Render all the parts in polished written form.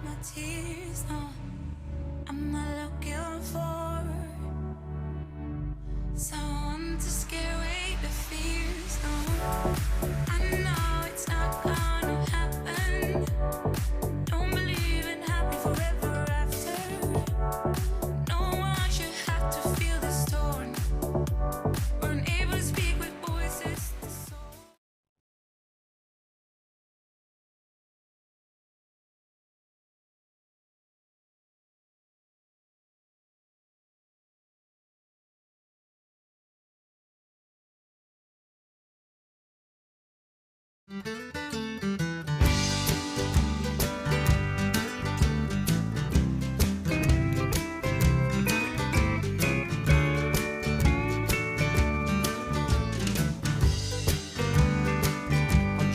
my tears, no, I'm not looking for someone to scare away the fears, no. I know it's not gonna happen. Don't believe in happy forever after. No one should have to feel this torn. We're unable to speak with voices.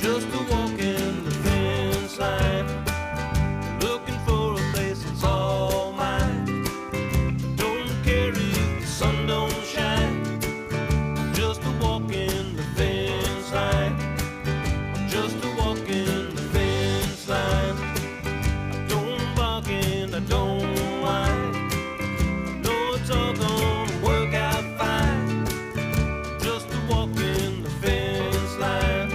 Just a walk in the fence line, looking for a place that's all mine. Don't care if the sun don't shine. Just a walk in the fence line. Just a walk in the fence line. I don't bark and I don't whine. No, it's all gonna work out fine. Just a walk in the fence line.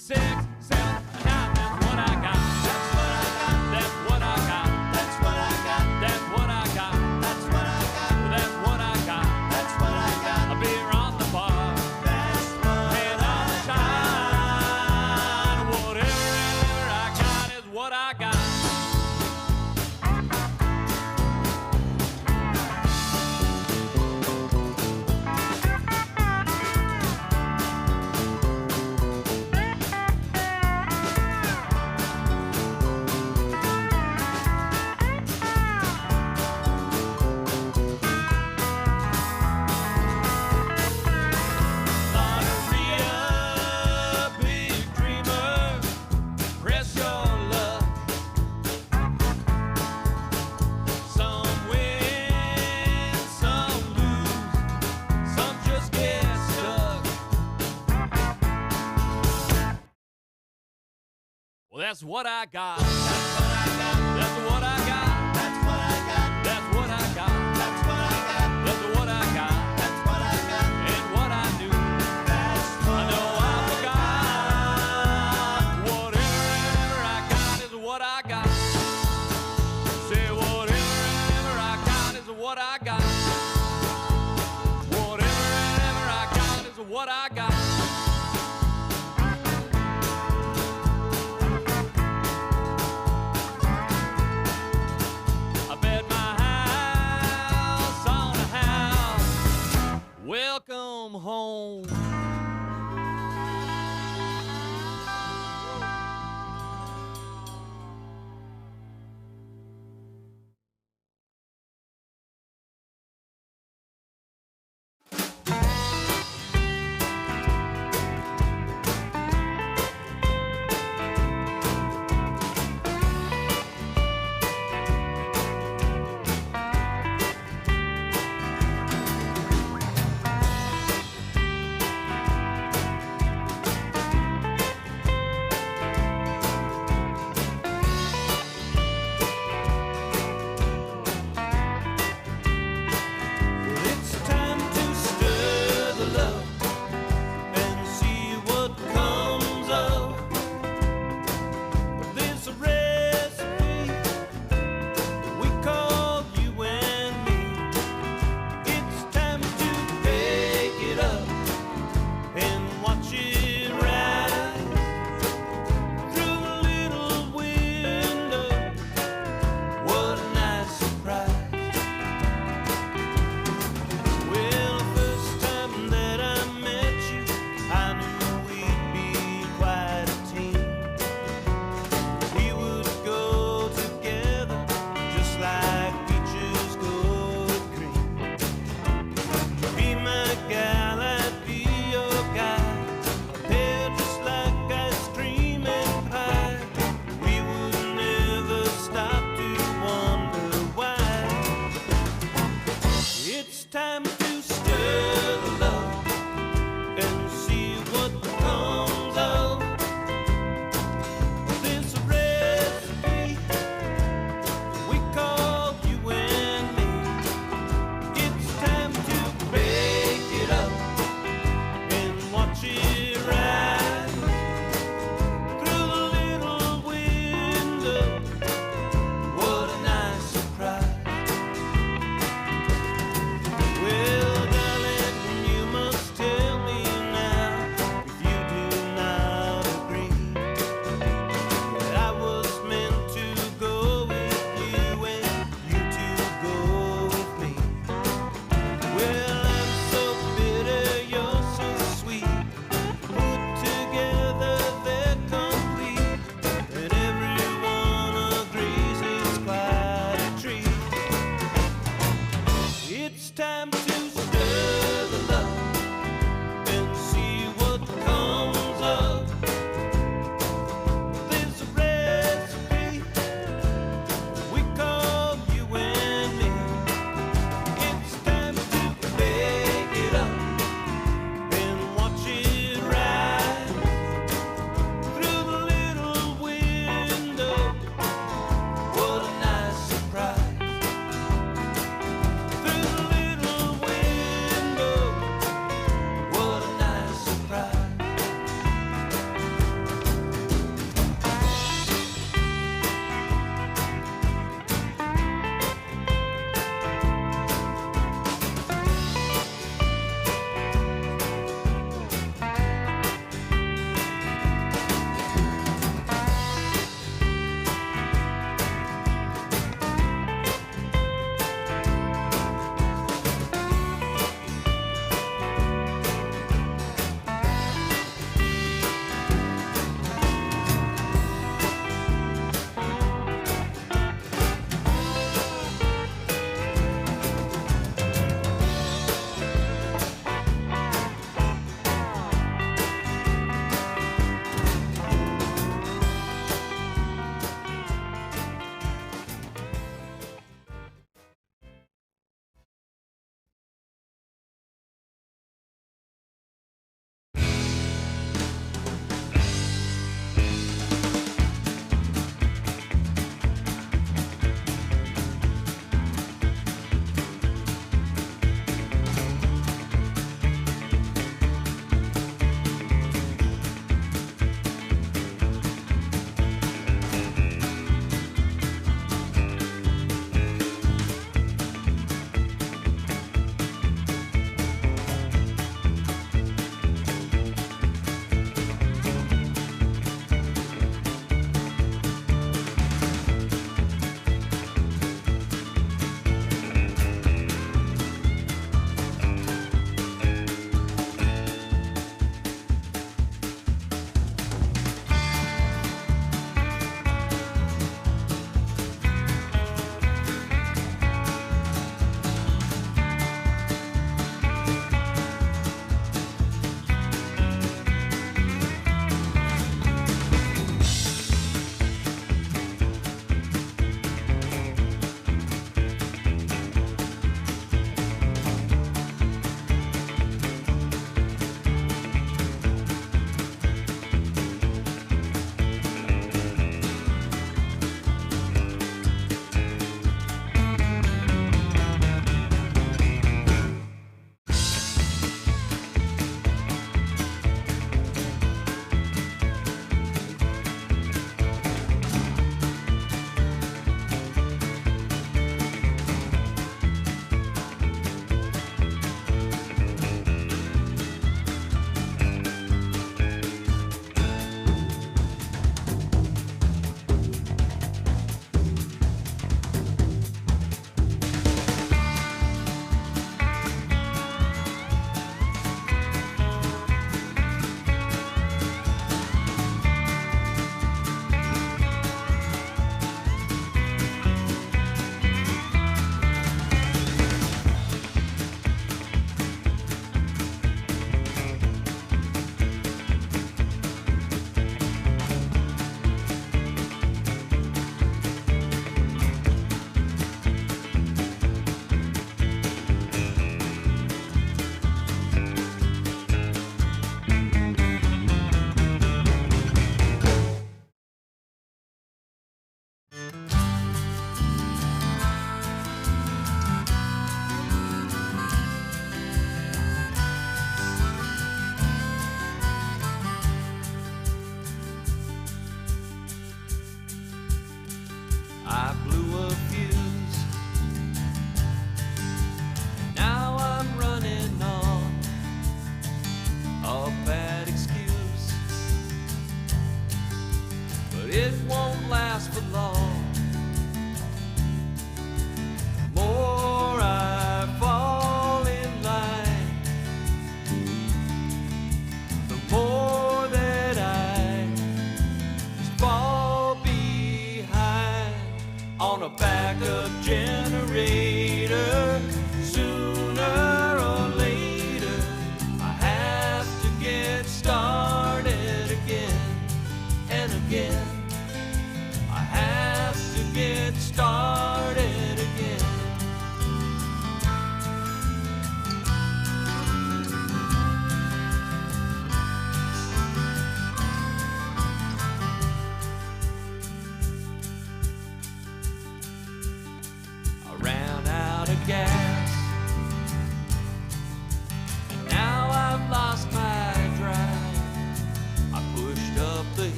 6, 7, 9. That's what I got. That's what I got. That's what I got. That's what I got. That's what I got. That's what I got. That's what I got. A beer on the bar. That's what Head on the shine. Whatever I got is what I got. Well, that's what I got. That's what I got. That's what I got. That's what I got. That's what I got. That's what I got. That's what I got. And what I knew. That's I know I forgot. Whatever I got is what I got. Say whatever I got is what I got. Whatever I got is what I got. I bet my house on a house. Welcome home.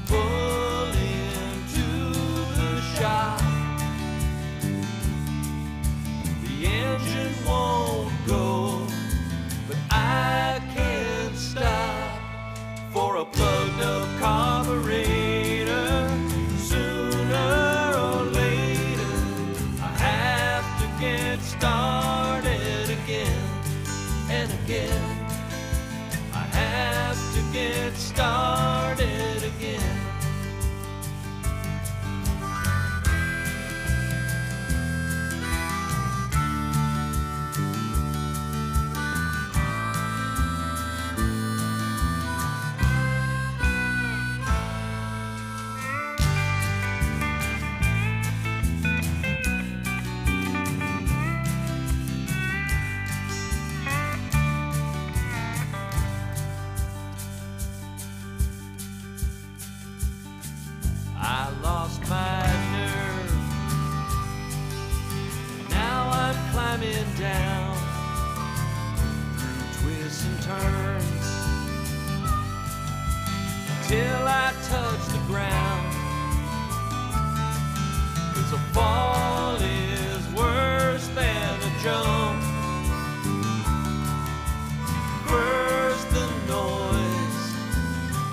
pull into the shop. The engine won't go, but I can't stop for a plugged up carburetor. Sooner or later, I have to get started again and again. I have to get started again. I lost my nerve. Now I'm climbing down through twists and turns till I touch the ground. 'Cause a fall is worse than a jump. First the noise,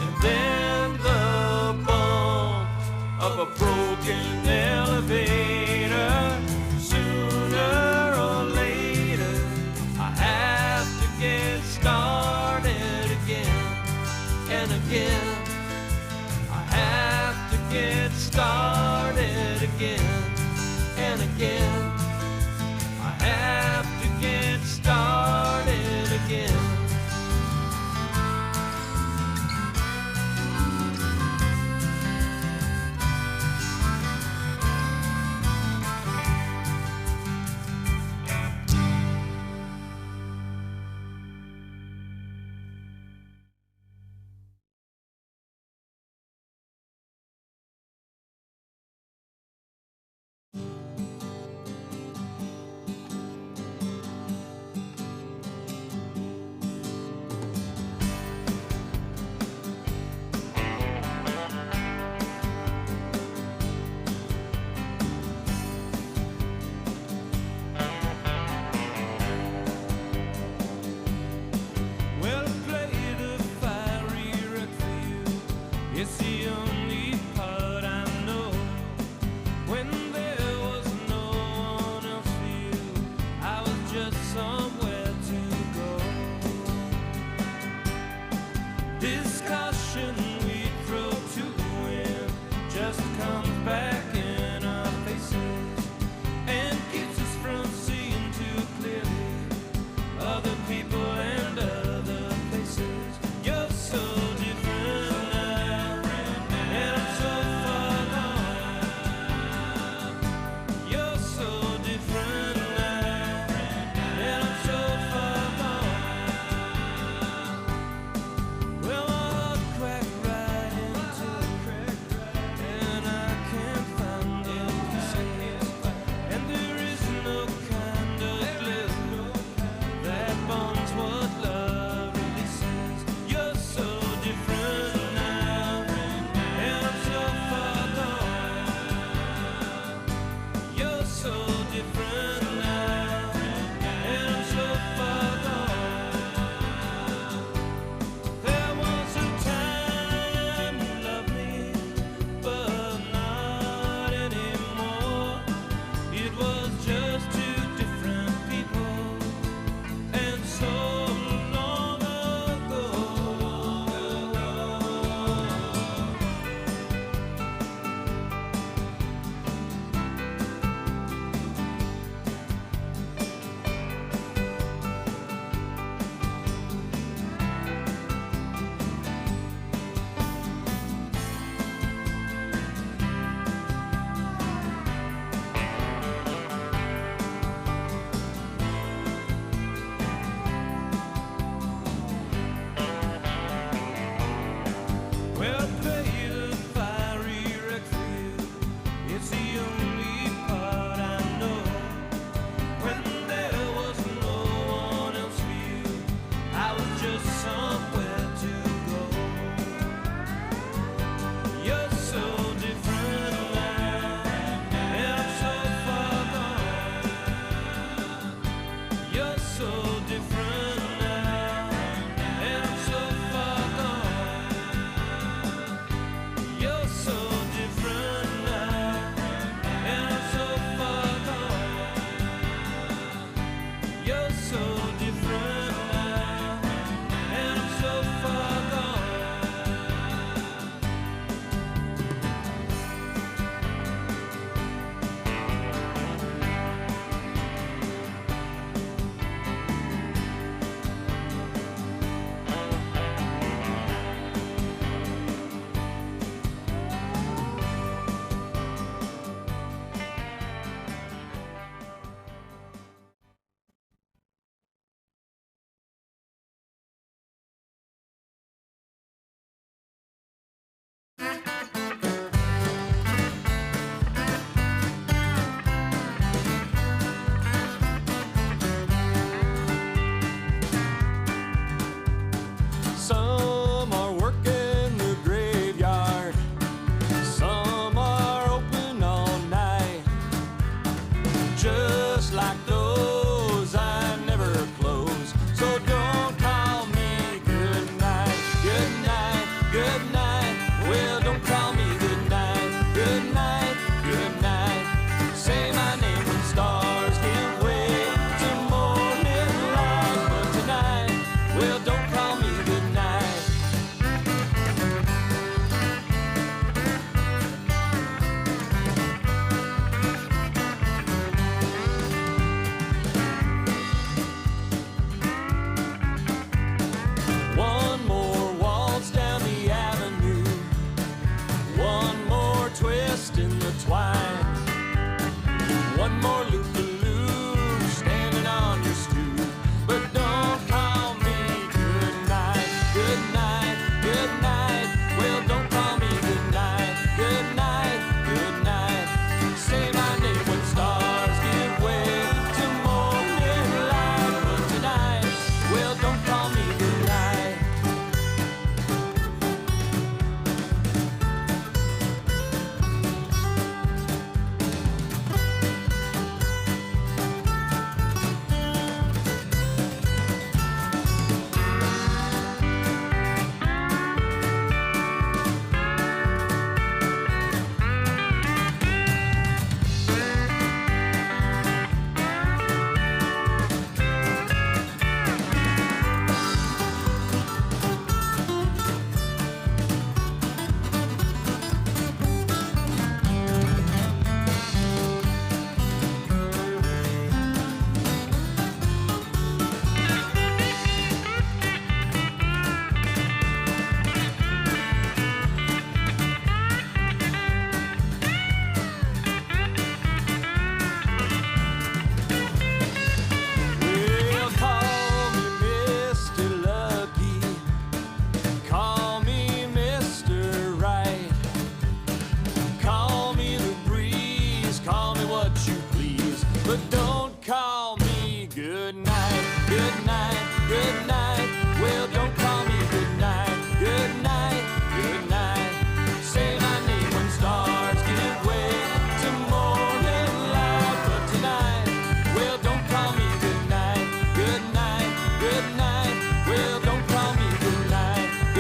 and then the bump of a broken elevator. Sooner or later, I have to get started again and again. I have to get started again and again. I have to get started again.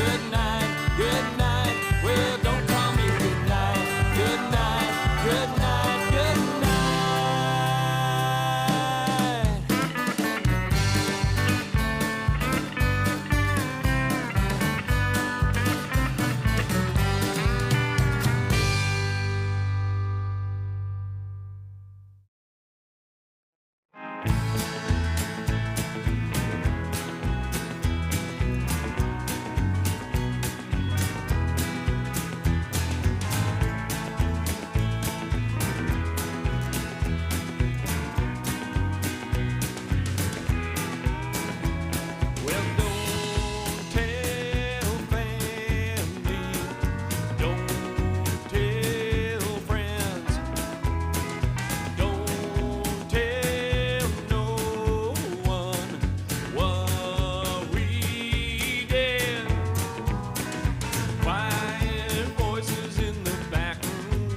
good night, good night. Well, don't call me good night, good night, good night, good night. Well, don't tell family, don't tell friends, don't tell no one what we did. Quiet voices in the back room,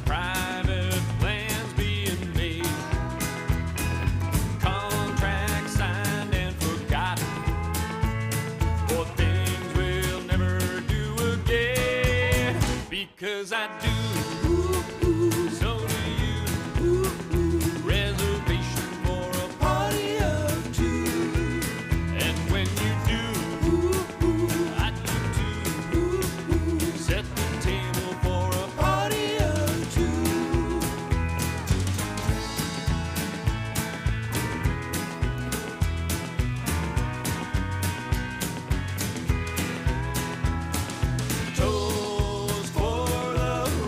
private plans being made, contracts signed and forgotten, for things we'll never do again. Because I do, so do you. Reservation for a party of two. And when you do, I do too. Set the table for a party of two. Toast for the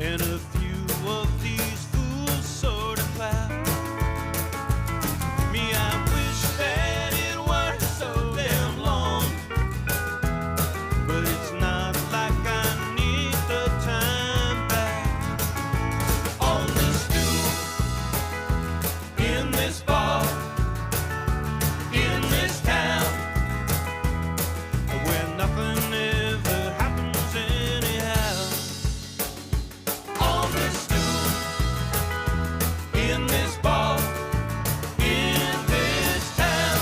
and a few of these fools sort of clap. Me, I wish that it weren't so damn long, but it's not like I need the time back. On this stool, in this bar, in this town, where nothing ever happens anyhow. On this stool, in this bar, in this town,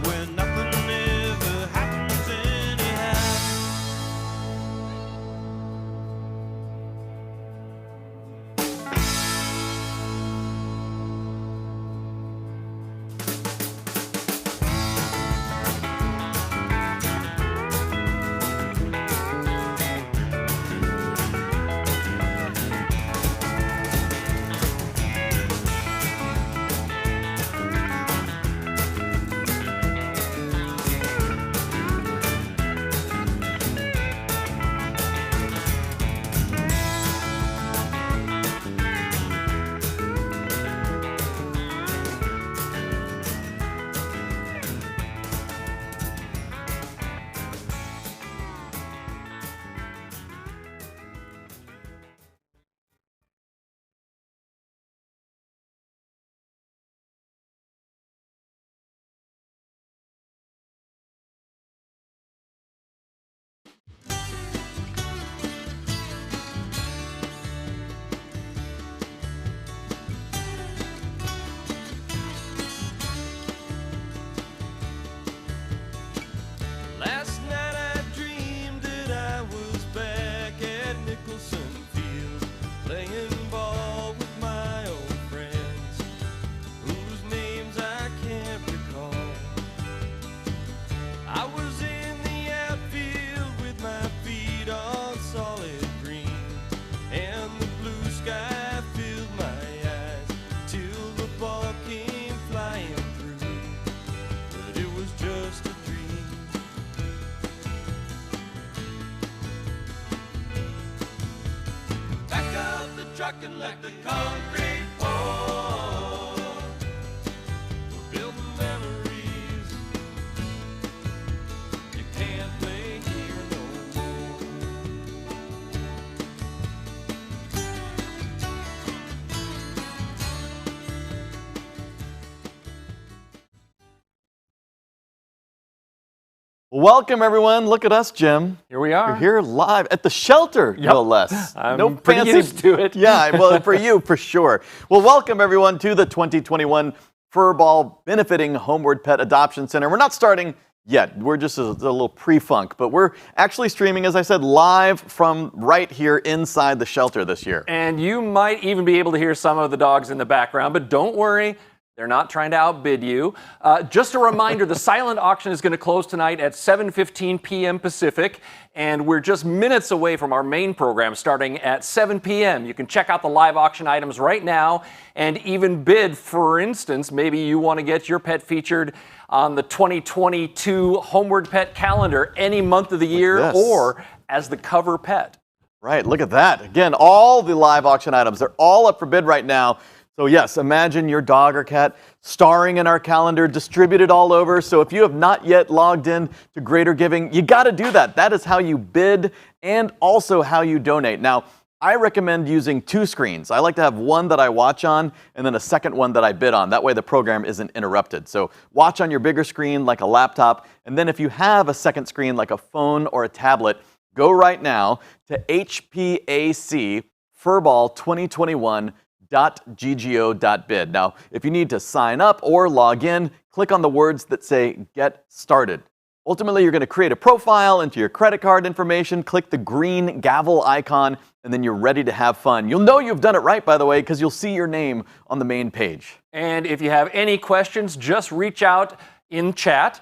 where nothing ever happens anyhow. Last night I dreamed that I was back at Nicholson Field, playing ball with my old friends, whose names I can't recall. I was in the outfield with my feet on solid green, and the blue sky filled my eyes till the ball came flying through, but it was just a dream. Back up the truck and let the concrete pour. We're building memories. You can't play here no more. Welcome, everyone. Look at us, Jim. Here we are. You're here live at the shelter, no less. I'm pretty used to it. Yeah, well, for you, for sure. Well, welcome, everyone, to the 2021 Furball benefiting Homeward Pet Adoption Center. We're not starting yet. We're just a little pre-funk, but we're actually streaming, as I said, live from right here inside the shelter this year. And you might even be able to hear some of the dogs in the background, but don't worry. They're not trying to outbid you. Just a reminder, the silent auction is going to close tonight at 7:15 p.m. Pacific, and we're just minutes away from our main program starting at 7 p.m. You can check out the live auction items right now and even bid. For instance, maybe you want to get your pet featured on the 2022 Homeward Pet calendar any month of the year or as the cover pet. Right, look at that. Again, all the live auction items, they're all up for bid right now. So yes, imagine your dog or cat starring in our calendar, distributed all over. So if you have not yet logged in to Greater Giving, you got to do that. That is how you bid and also how you donate. Now, I recommend using two screens. I like to have one that I watch on and then a second one that I bid on. That way the program isn't interrupted. So watch on your bigger screen like a laptop. And then if you have a second screen like a phone or a tablet, go right now to HPAC Furball 2021.ggo.bid. Now, if you need to sign up or log in, click on the words that say Get Started. Ultimately, you're going to create a profile, enter your credit card information, click the green gavel icon, and then you're ready to have fun. You'll know you've done it right, by the way, because you'll see your name on the main page. And if you have any questions, just reach out in chat.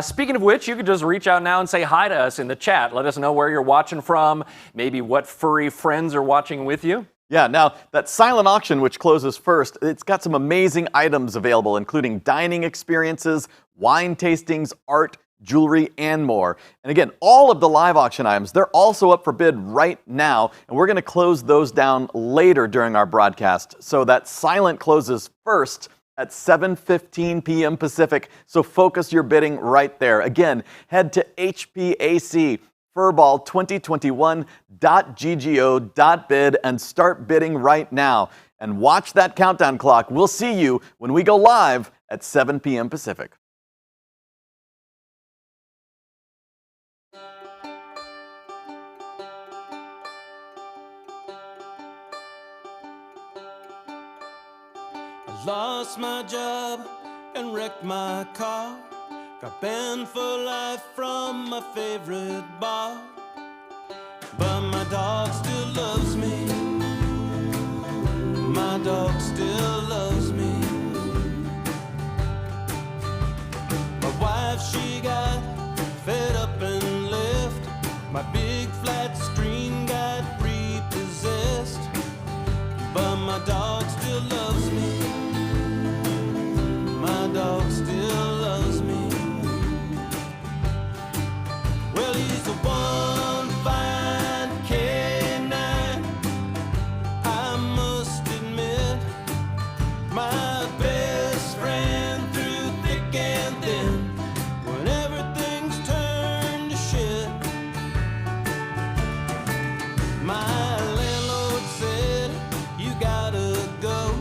Speaking of which, you could just reach out now and say hi to us in the chat. Let us know where you're watching from, maybe what furry friends are watching with you. Yeah, now that silent auction, which closes first, it's got some amazing items available, including dining experiences, wine tastings, art, jewelry, and more. And again, all of the live auction items, they're also up for bid right now, and we're going to close those down later during our broadcast. So that silent closes first at 7:15 p.m. Pacific, so focus your bidding right there. Again, head to hpacfurball2021.ggo.bid and start bidding right now. And watch that countdown clock. We'll see you when we go live at 7 p.m. Pacific. Lost my job and wrecked my car. Got banned for life from my favorite bar. But my dog still loves me. My dog still loves me. My wife, she got fed up and left. My big flat screen got repossessed. But my dog still loves me. My dog still loves me. Well, he's the one fine canine, I must admit. My best friend through thick and thin. When everything's turned to shit, my landlord said, you gotta go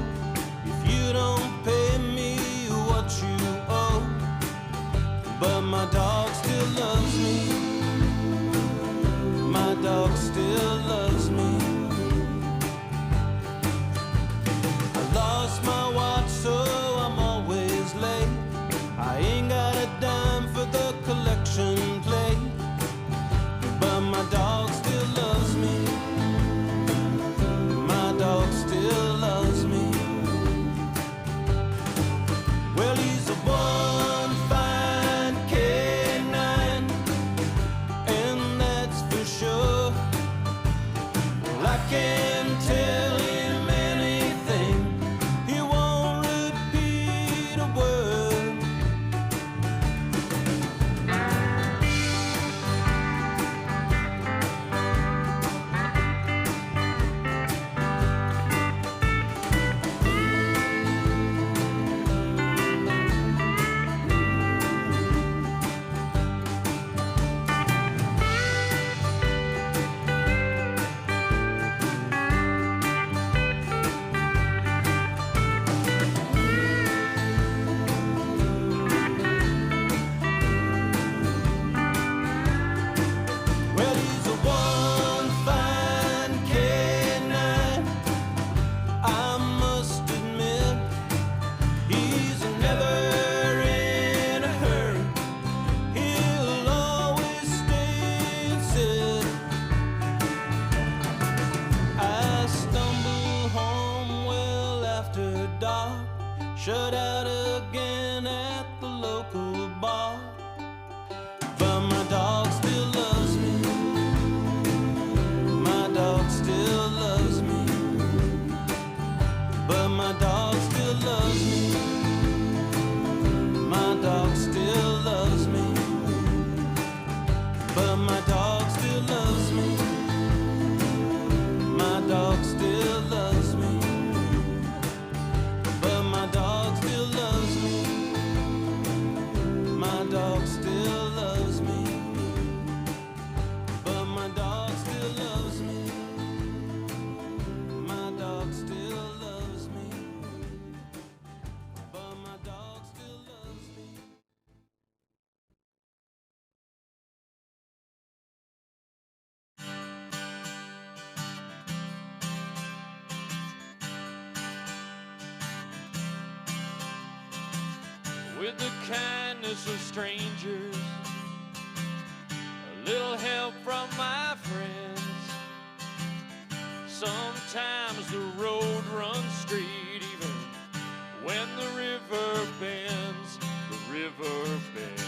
if you don't pay me what you owe. But my dog still loves me. My dog still loves me. I lost my watch, so I'm always late. I ain't got a dime for the collection plate. But my dog still loves me. My dog still loves me. Well, he's a one fine canine, and that's for sure. Well, I can't tell him anything, he won't repeat a word. Well, he's a one fine canine, I must admit. He's never in a hurry, he'll always stay and sit. I stumble home well after dark, shut out again at the local bar. But my dog still loves me. My dog still loves me. But my dog still loves me. My dog still loves me. But my dog still loves me. My dog still loves me. But my dog still loves me. My dog still loves me. But my dog still loves me. My dog still loves me. But my dog still loves me. With the kindness of strangers, a little help from my friends. Sometimes the road runs straight, even when the river bends, the river bends.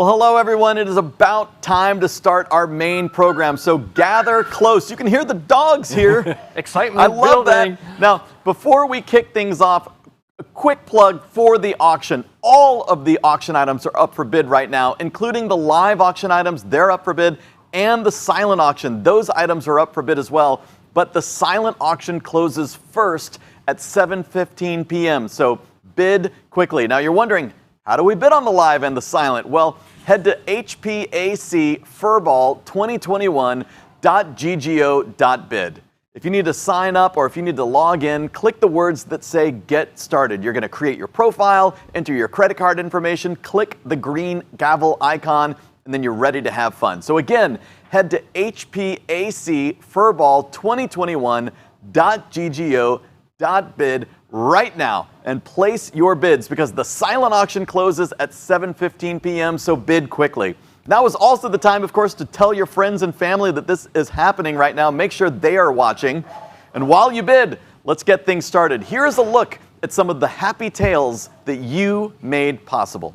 Well, hello everyone. It is about time to start our main program, so gather close. You can hear the dogs here. Excitement I love building. that. Now, before we kick things off, a quick plug for the auction. All of the auction items are up for bid right now, including the live auction items. They're up for bid, and the silent auction. Those items are up for bid as well, but the silent auction closes first at 7:15 p.m., so bid quickly. Now, you're wondering, how do we bid on the live and the silent? Well, head to hpacfurball2021.ggo.bid. If you need to sign up or if you need to log in, click the words that say Get Started. You're going to create your profile, enter your credit card information, click the green gavel icon, and then you're ready to have fun. So again, head to hpacfurball2021.ggo.bid right now and place your bids, because the silent auction closes at 7:15 p.m., so bid quickly. Now is also the time, of course, to tell your friends and family that this is happening right now. Make sure they are watching. And while you bid, let's get things started. Here is a look at some of the happy tales that you made possible.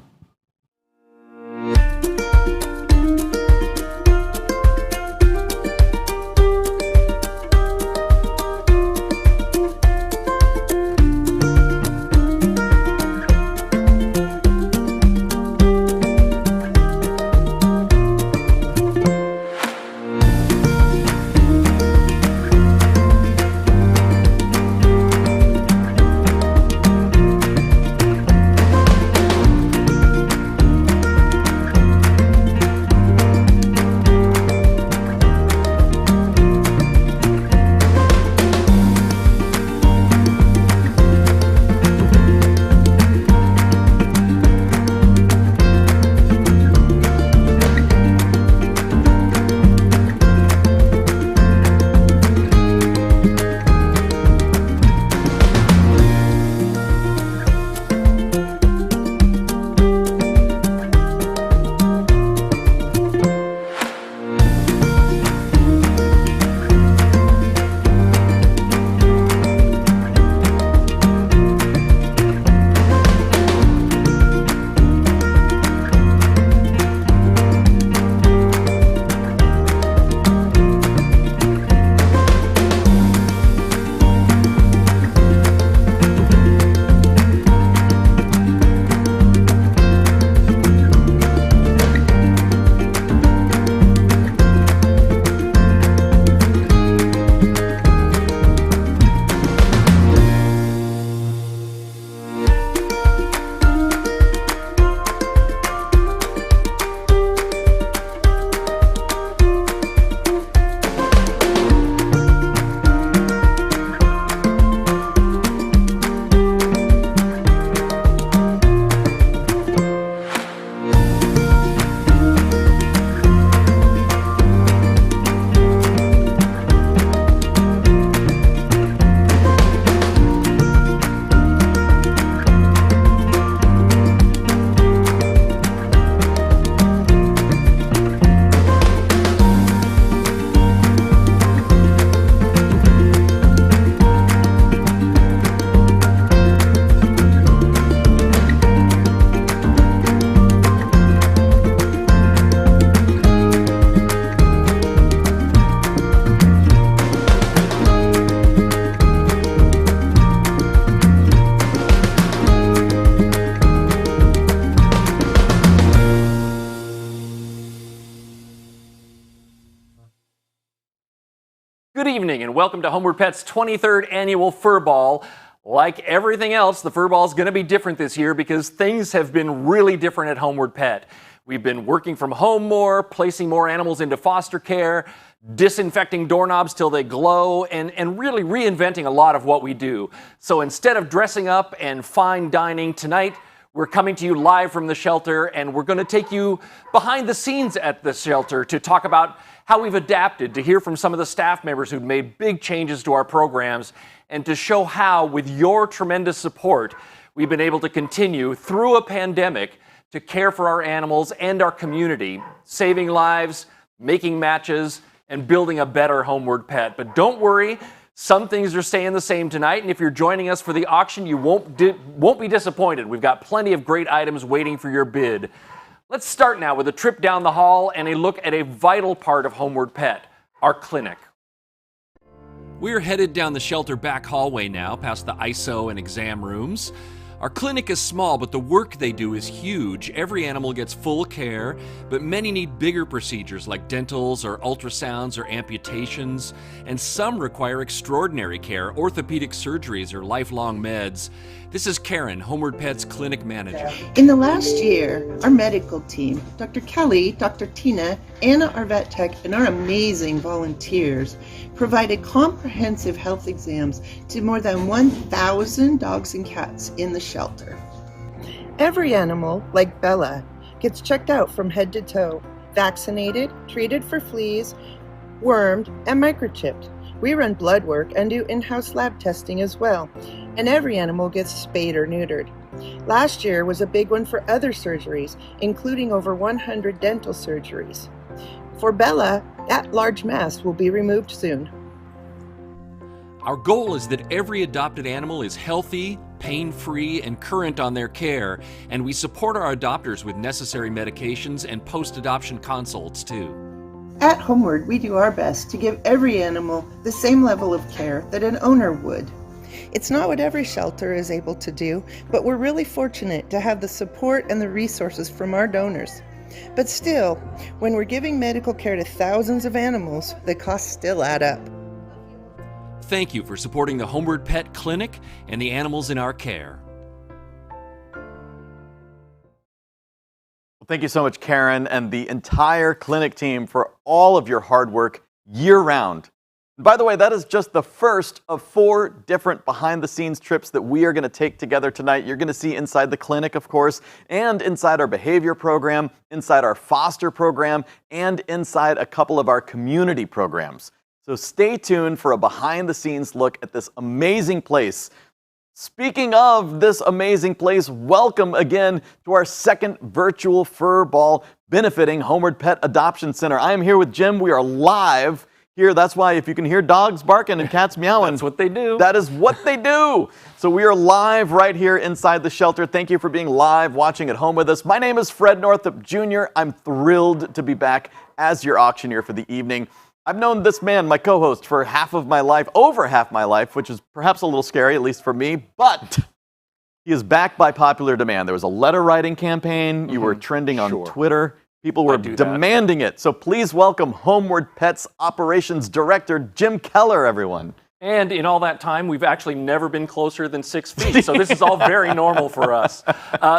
Good evening and welcome to Homeward Pet's 23rd annual Fur Ball. Like everything else, the Fur Ball is going to be different this year because things have been really different at Homeward Pet. We've been working from home more, placing more animals into foster care, disinfecting doorknobs till they glow, and really reinventing a lot of what we do. So instead of dressing up and fine dining tonight, we're coming to you live from the shelter, and we're going to take you behind the scenes at the shelter to talk about how we've adapted, to hear from some of the staff members who've made big changes to our programs, and to show how, with your tremendous support, we've been able to continue through a pandemic to care for our animals and our community, saving lives, making matches, and building a better Homeward Pet. But don't worry, some things are staying the same tonight, and if you're joining us for the auction, you won't be disappointed. We've got plenty of great items waiting for your bid. Let's start now with a trip down the hall and a look at a vital part of Homeward Pet, our clinic. We're headed down the shelter back hallway now, past the ISO and exam rooms. Our clinic is small, but the work they do is huge. Every animal gets full care, but many need bigger procedures like dentals or ultrasounds or amputations, and some require extraordinary care, orthopedic surgeries or lifelong meds. This is Karen, Homeward Pet's clinic manager. In the last year, our medical team, Dr. Kelly, Dr. Tina, Anna, our vet tech, and our amazing volunteers provided comprehensive health exams to more than 1,000 dogs and cats in the shelter. Every animal, like Bella, gets checked out from head to toe, vaccinated, treated for fleas, wormed, and microchipped. We run blood work and do in-house lab testing as well, and every animal gets spayed or neutered. Last year was a big one for other surgeries, including over 100 dental surgeries. For Bella, that large mass will be removed soon. Our goal is that every adopted animal is healthy, pain-free, and current on their care, and we support our adopters with necessary medications and post-adoption consults too. At Homeward, we do our best to give every animal the same level of care that an owner would. It's not what every shelter is able to do, but we're really fortunate to have the support and the resources from our donors. But still, when we're giving medical care to thousands of animals, the costs still add up. Thank you for supporting the Homeward Pet Clinic and the animals in our care. Thank you so much, Karen, and the entire clinic team for all of your hard work year-round. By the way, that is just the first of 4 different behind-the-scenes trips that we are going to take together tonight. You're going to see inside the clinic, of course, and inside our behavior program, inside our foster program, and inside a couple of our community programs. So stay tuned for a behind-the-scenes look at this amazing place. Speaking of this amazing place, welcome again to our second virtual fur ball benefiting Homeward Pet Adoption Center. I am here with Jim. We are live here. That's why if you can hear dogs barking and cats meowing, That's what they do. That is what they do. So we are live right here inside the shelter. Thank you for being live, watching at home with us. My name is Fred Northup Jr. I'm thrilled to be back as your auctioneer for the evening. I've known this man, my co-host, for half of my life, over half my life, which is perhaps a little scary, at least for me, but he is back by popular demand. There was a letter writing campaign. You were trending on Twitter. People were demanding it. So please welcome Homeward Pet's Operations Director, Jim Keller, everyone. And in all that time, we've actually never been closer than 6 feet. So this is all very normal for us.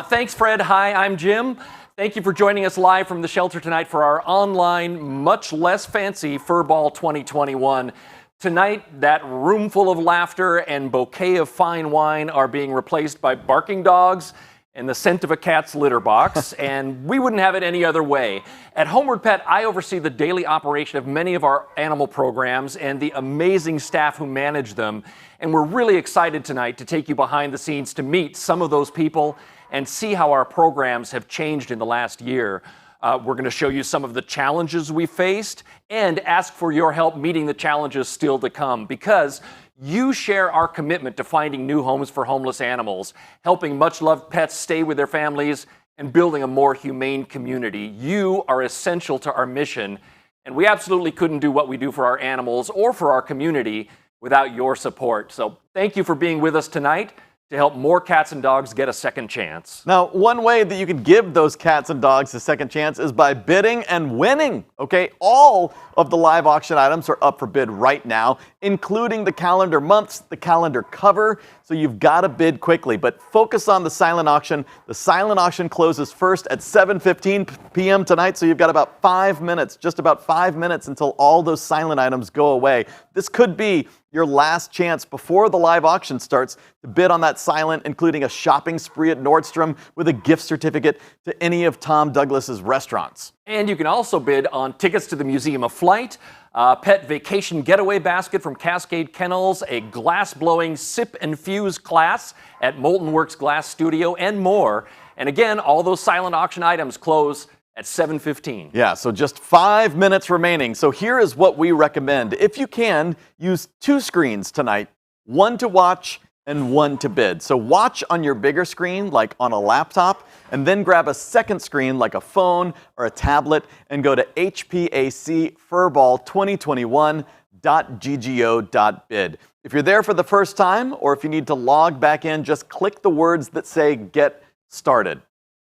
Thanks, Fred. Hi, I'm Jim. Thank you for joining us live from the shelter tonight for our online, much less fancy Furball 2021. Tonight, that room full of laughter and bouquet of fine wine are being replaced by barking dogs and the scent of a cat's litter box, and we wouldn't have it any other way. At Homeward Pet, I oversee the daily operation of many of our animal programs and the amazing staff who manage them, and we're really excited tonight to take you behind the scenes to meet some of those people and see how our programs have changed in the last year. We're going to show you some of the challenges we faced and ask for your help meeting the challenges still to come, because you share our commitment to finding new homes for homeless animals, helping much-loved pets stay with their families, and building a more humane community. You are essential to our mission, and we absolutely couldn't do what we do for our animals or for our community without your support. So thank you for being with us tonight to help more cats and dogs get a second chance. Now, one way that you can give those cats and dogs a second chance is by bidding and winning, okay? All of the live auction items are up for bid right now, including the calendar months, the calendar cover, so you've got to bid quickly. But focus on the silent auction. The silent auction closes first at 7:15 p.m. tonight, so you've got about 5 minutes, just about 5 minutes until all those silent items go away. This could be your last chance before the live auction starts to bid on that silent, including a shopping spree at Nordstrom with a gift certificate to any of Tom Douglas's restaurants. And you can also bid on tickets to the Museum of Flight, a pet vacation getaway basket from Cascade Kennels, a glass-blowing sip and fuse class at Molten Works Glass Studio, and more. And again, all those silent auction items close at 7:15. Yeah, so just 5 minutes remaining. So here is what we recommend. If you can, use 2 screens tonight, one to watch and 1 to bid. So watch on your bigger screen, like on a laptop, and then grab a second screen like a phone or a tablet and go to hpacfurball2021.ggo.bid. If you're there for the first time, or if you need to log back in, just click the words that say Get Started.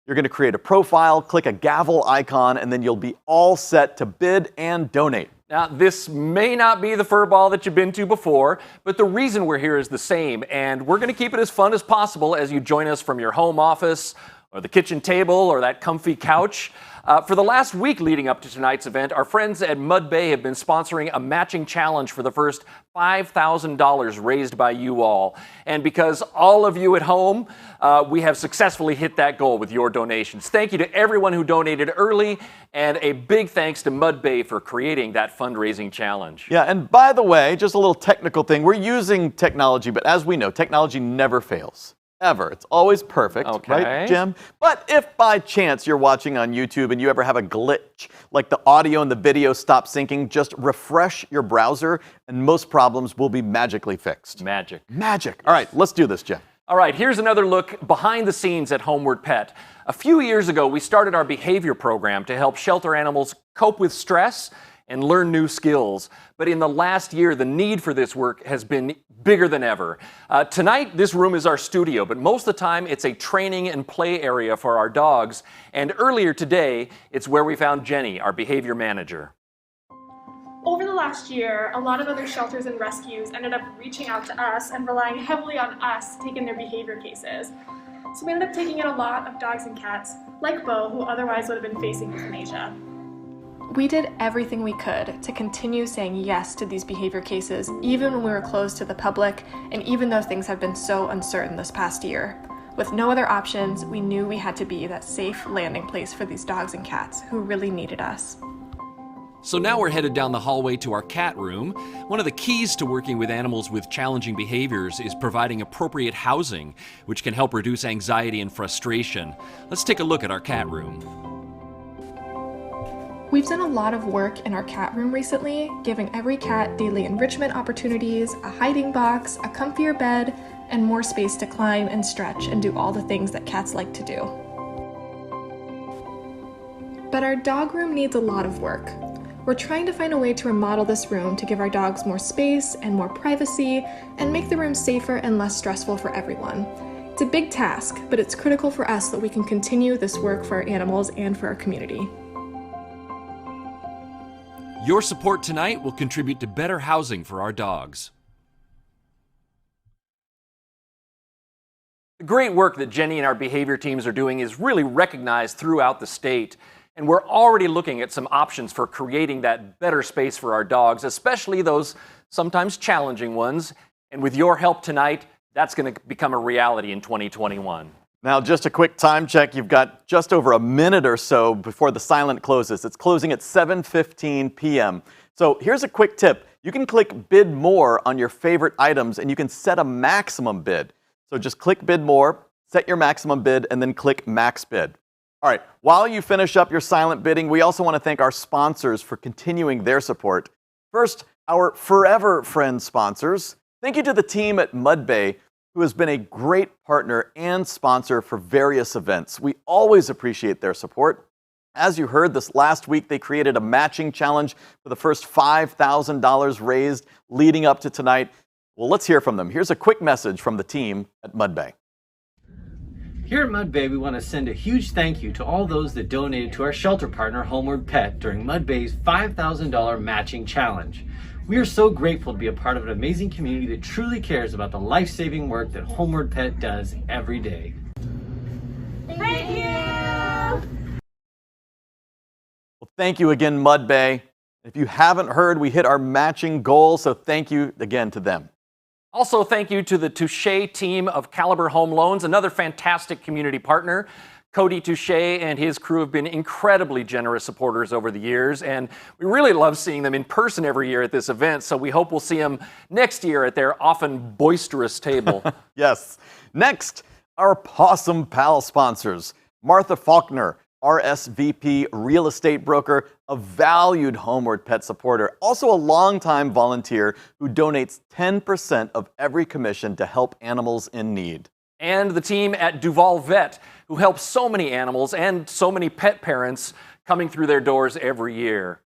You're going to create a profile, click a gavel icon, and then you'll be all set to bid and donate. Now, this may not be the fur ball that you've been to before, but the reason we're here is the same, and we're going to keep it as fun as possible as you join us from your home office or the kitchen table or that comfy couch. For the last week leading up to tonight's event, our friends at Mud Bay have been sponsoring a matching challenge for the first $5,000 raised by you all. And because all of you at home, we have successfully hit that goal with your donations. Thank you to everyone who donated early, and a big thanks to Mud Bay for creating that fundraising challenge. Yeah, and by the way, just a little technical thing. We're using technology, but as we know, technology never fails. Ever. It's always perfect, right, Jim? But if by chance you're watching on YouTube and you ever have a glitch, like the audio and the video stop syncing, just refresh your browser and most problems will be magically fixed. Magic. Magic. All right, let's do this, Jim. All right, here's another look behind the scenes at Homeward Pet. A few years ago, we started our behavior program to help shelter animals cope with stress and learn new skills. But in the last year, the need for this work has been bigger than ever. Tonight, this room is our studio, but most of the time, it's a training and play area for our dogs. And earlier today, it's where we found Jenny, our behavior manager. Over the last year, a lot of other shelters and rescues ended up reaching out to us and relying heavily on us to take in their behavior cases. So we ended up taking in a lot of dogs and cats, like Bo, who otherwise would have been facing euthanasia. We did everything we could to continue saying yes to these behavior cases, even when we were closed to the public, and even though things have been so uncertain this past year. With no other options, we knew we had to be that safe landing place for these dogs and cats who really needed us. So now we're headed down the hallway to our cat room. One of the keys to working with animals with challenging behaviors is providing appropriate housing, which can help reduce anxiety and frustration. Let's take a look at our cat room. We've done a lot of work in our cat room recently, giving every cat daily enrichment opportunities, a hiding box, a comfier bed, and more space to climb and stretch and do all the things that cats like to do. But our dog room needs a lot of work. We're trying to find a way to remodel this room to give our dogs more space and more privacy and make the room safer and less stressful for everyone. It's a big task, but it's critical for us that we can continue this work for our animals and for our community. Your support tonight will contribute to better housing for our dogs. The great work that Jenny and our behavior teams are doing is really recognized throughout the state. And we're already looking at some options for creating that better space for our dogs, especially those sometimes challenging ones. And with your help tonight, that's going to become a reality in 2021. Now, just a quick time check. You've got just over a minute or so before the silent closes. It's closing at 7:15 p.m. So here's a quick tip. You can click Bid More on your favorite items, and you can set a maximum bid. So just click Bid More, set your maximum bid, and then click Max Bid. All right, while you finish up your silent bidding, we also want to thank our sponsors for continuing their support. First, our Forever Friends sponsors. Thank you to the team at Mud Bay, who has been a great partner and sponsor for various events. We always appreciate their support. As you heard, this last week they created a matching challenge for the first $5,000 raised leading up to tonight. Well, let's hear from them. Here's a quick message from the team at Mud Bay. Here at Mud Bay, we want to send a huge thank you to all those that donated to our shelter partner, Homeward Pet, during Mud Bay's $5,000 matching challenge. We are so grateful to be a part of an amazing community that truly cares about the life-saving work that Homeward Pet does every day. Thank you! Well, thank you again, Mud Bay. If you haven't heard, we hit our matching goal, so thank you again to them. Also, thank you to the Touche team of Caliber Home Loans, another fantastic community partner. Cody Touche and his crew have been incredibly generous supporters over the years, and we really love seeing them in person every year at this event, so we hope we'll see them next year at their often boisterous table. Yes. Next, our Possum Pal sponsors, Martha Faulkner, RSVP real estate broker, a valued Homeward Pet supporter, also a longtime volunteer who donates 10% of every commission to help animals in need. And the team at Duval Vet, who helps so many animals and so many pet parents coming through their doors every year.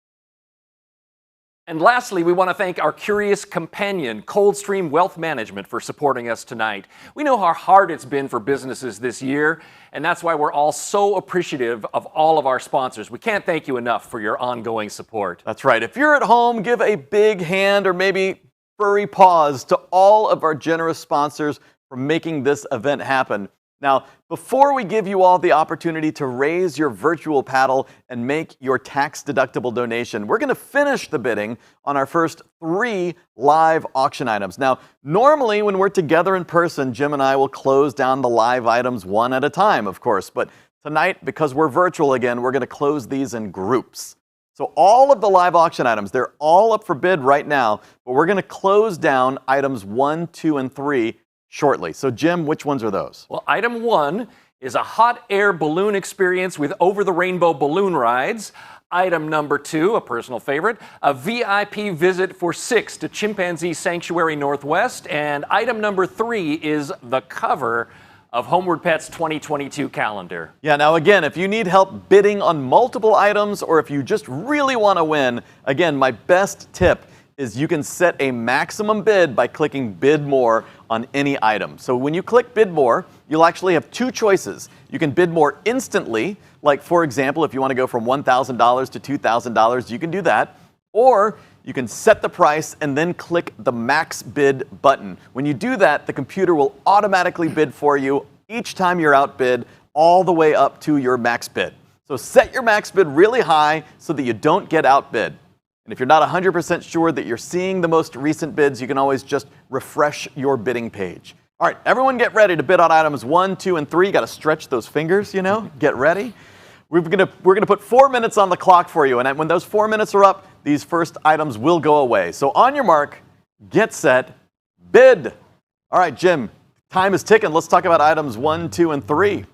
And lastly, we want to thank our curious companion, Coldstream Wealth Management, for supporting us tonight. We know how hard it's been for businesses this year, and that's why we're all so appreciative of all of our sponsors. We can't thank you enough for your ongoing support. That's right. If you're at home, give a big hand or maybe furry paws to all of our generous sponsors for making this event happen. Now, before we give you all the opportunity to raise your virtual paddle and make your tax-deductible donation, we're going to finish the bidding on our first 3 live auction items. Now, normally when we're together in person, Jim and I will close down the live items one at a time, of course. But tonight, because we're virtual again, we're going to close these in groups. So all of the live auction items, they're all up for bid right now, but we're going to close down items 1, 2, and 3 shortly. So Jim, which ones are those? Well, item 1 is a hot air balloon experience with over-the-rainbow balloon rides. Item number 2, a personal favorite, a VIP visit for 6 to Chimpanzee Sanctuary Northwest. And item number 3 is the cover of Homeward Pet's 2022 calendar. Yeah, now again, if you need help bidding on multiple items or if you just really want to win, again, my best tip is you can set a maximum bid by clicking bid more on any item. So when you click bid more, you'll actually have 2 choices. You can bid more instantly, like for example, if you want to go from $1,000 to $2,000, you can do that. Or you can set the price and then click the max bid button. When you do that, the computer will automatically bid for you each time you're outbid, all the way up to your max bid. So set your max bid really high so that you don't get outbid. And if you're not 100% sure that you're seeing the most recent bids, you can always just refresh your bidding page. All right, everyone get ready to bid on items 1, 2, and 3. You got to stretch those fingers, you know, get ready. We're gonna put 4 minutes on the clock for you, and when those 4 minutes are up, these first items will go away. So on your mark, get set, bid. All right, Jim, time is ticking. Let's talk about items 1, 2, and 3.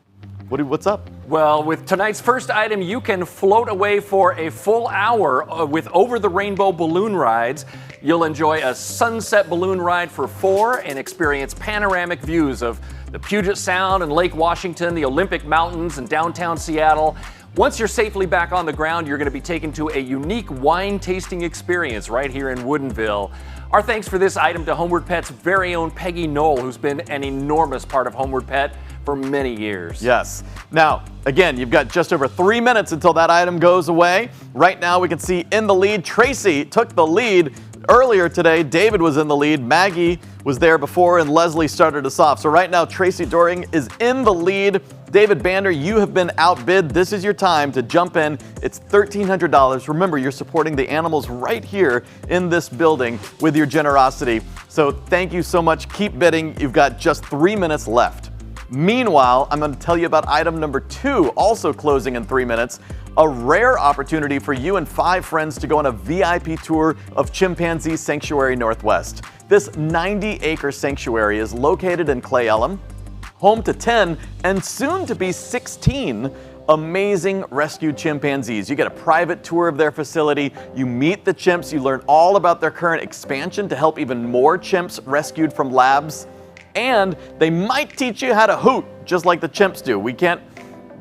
What's up? Well, with tonight's first item, you can float away for a full hour with over-the-rainbow balloon rides. You'll enjoy a sunset balloon ride for 4 and experience panoramic views of the Puget Sound and Lake Washington, the Olympic Mountains, and downtown Seattle. Once you're safely back on the ground, you're going to be taken to a unique wine tasting experience right here in Woodinville. Our thanks for this item to Homeward Pet's very own Peggy Knoll, who's been an enormous part of Homeward Pet for many years. Yes. Now, again, you've got just over 3 minutes until that item goes away. Right now, we can see in the lead, Tracy took the lead. Earlier today, David was in the lead. Maggie was there before, and Leslie started us off. So right now, Tracy Doring is in the lead. David Bander, you have been outbid. This is your time to jump in. It's $1,300. Remember, you're supporting the animals right here in this building with your generosity. So thank you so much. Keep bidding. You've got just 3 minutes left. Meanwhile, I'm going to tell you about item number 2, also closing in 3 minutes. A rare opportunity for you and 5 friends to go on a VIP tour of Chimpanzee Sanctuary Northwest. This 90-acre sanctuary is located in Clay Elum, home to 10 and soon to be 16 amazing rescued chimpanzees. You get a private tour of their facility, you meet the chimps, you learn all about their current expansion to help even more chimps rescued from labs, and they might teach you how to hoot just like the chimps do.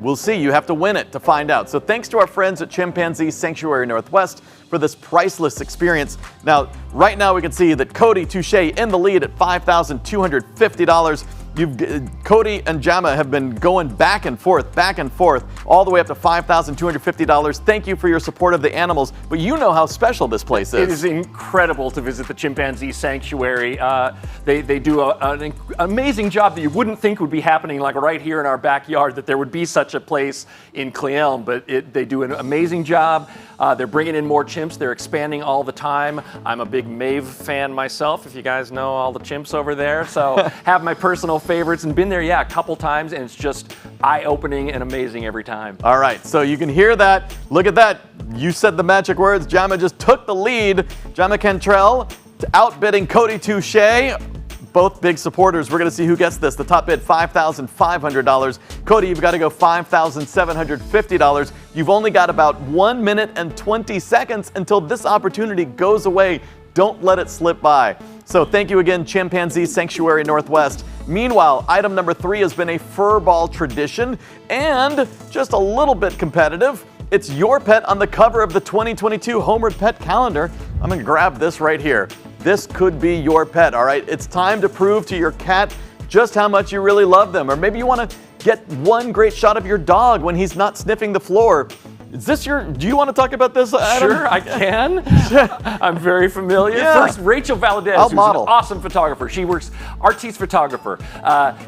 We'll see. You have to win it to find out. So thanks to our friends at Chimpanzee Sanctuary Northwest for this priceless experience. Now, right now we can see that Cody Touche in the lead at $5,250. Cody and Jama have been going back and forth, all the way up to $5,250. Thank you for your support of the animals, but you know how special this place is. It is incredible to visit the Chimpanzee Sanctuary. They do an amazing job that you wouldn't think would be happening like right here in our backyard, that there would be such a place in Clay Elum, but they do an amazing job. They're bringing in more chimps. They're expanding all the time. I'm a big Maeve fan myself, if you guys know all the chimps over there. So have my personal favorites and been there, a couple times, and it's just eye-opening and amazing every time. All right, so you can hear that. Look at that. You said the magic words. Jama just took the lead. Jama Cantrell outbidding Cody Touche. both big supporters. We're going to see who gets this. The top bid, $5,500. Cody, you've got to go $5,750. You've only got about 1 minute and 20 seconds until this opportunity goes away. Don't let it slip by. So thank you again, Chimpanzee Sanctuary Northwest. Meanwhile, item number 3 has been a furball tradition and just a little bit competitive. It's your pet on the cover of the 2022 Homeward Pet calendar. I'm going to grab this right here. This could be your pet, all right? It's time to prove to your cat just how much you really love them. Or maybe you want to get one great shot of your dog when he's not sniffing the floor. Is this do you want to talk about this, Adam? Sure, I can. I'm very familiar. Yeah. First, Rachel Valadez, who's model. an awesome photographer. She works artiste photographer.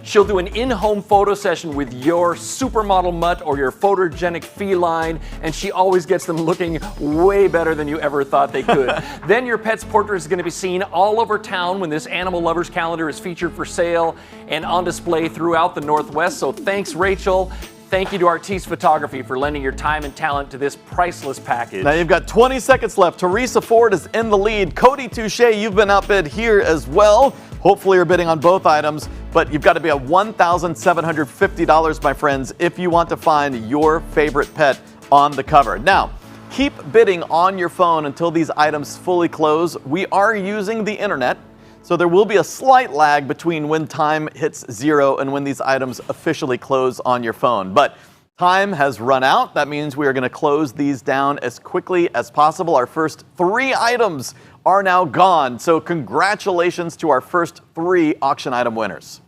She'll do an in-home photo session with your supermodel mutt or your photogenic feline, and she always gets them looking way better than you ever thought they could. Then your pet's portrait is going to be seen all over town when this Animal Lovers calendar is featured for sale and on display throughout the Northwest. So thanks, Rachel. Thank you to Artiste Photography for lending your time and talent to this priceless package. Now you've got 20 seconds left. Teresa Ford is in the lead. Cody Touche, you've been outbid here as well. Hopefully you're bidding on both items, but you've got to be at $1,750, my friends, if you want to find your favorite pet on the cover. Now, keep bidding on your phone until these items fully close. We are using the internet, so there will be a slight lag between when time hits 0 and when these items officially close on your phone. But time has run out. That means we are going to close these down as quickly as possible. Our first 3 items are now gone. So congratulations to our first 3 auction item winners.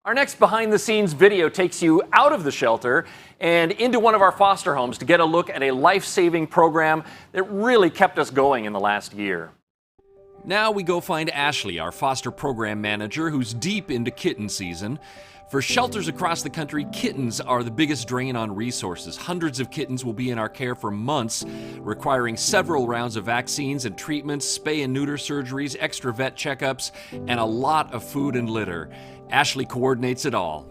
Our next behind-the-scenes video takes you out of the shelter and into one of our foster homes to get a look at a life-saving program that really kept us going in the last year. Now we go find Ashley, our foster program manager, who's deep into kitten season. For shelters across the country, kittens are the biggest drain on resources. Hundreds of kittens will be in our care for months, requiring several rounds of vaccines and treatments, spay and neuter surgeries, extra vet checkups, and a lot of food and litter. Ashley coordinates it all.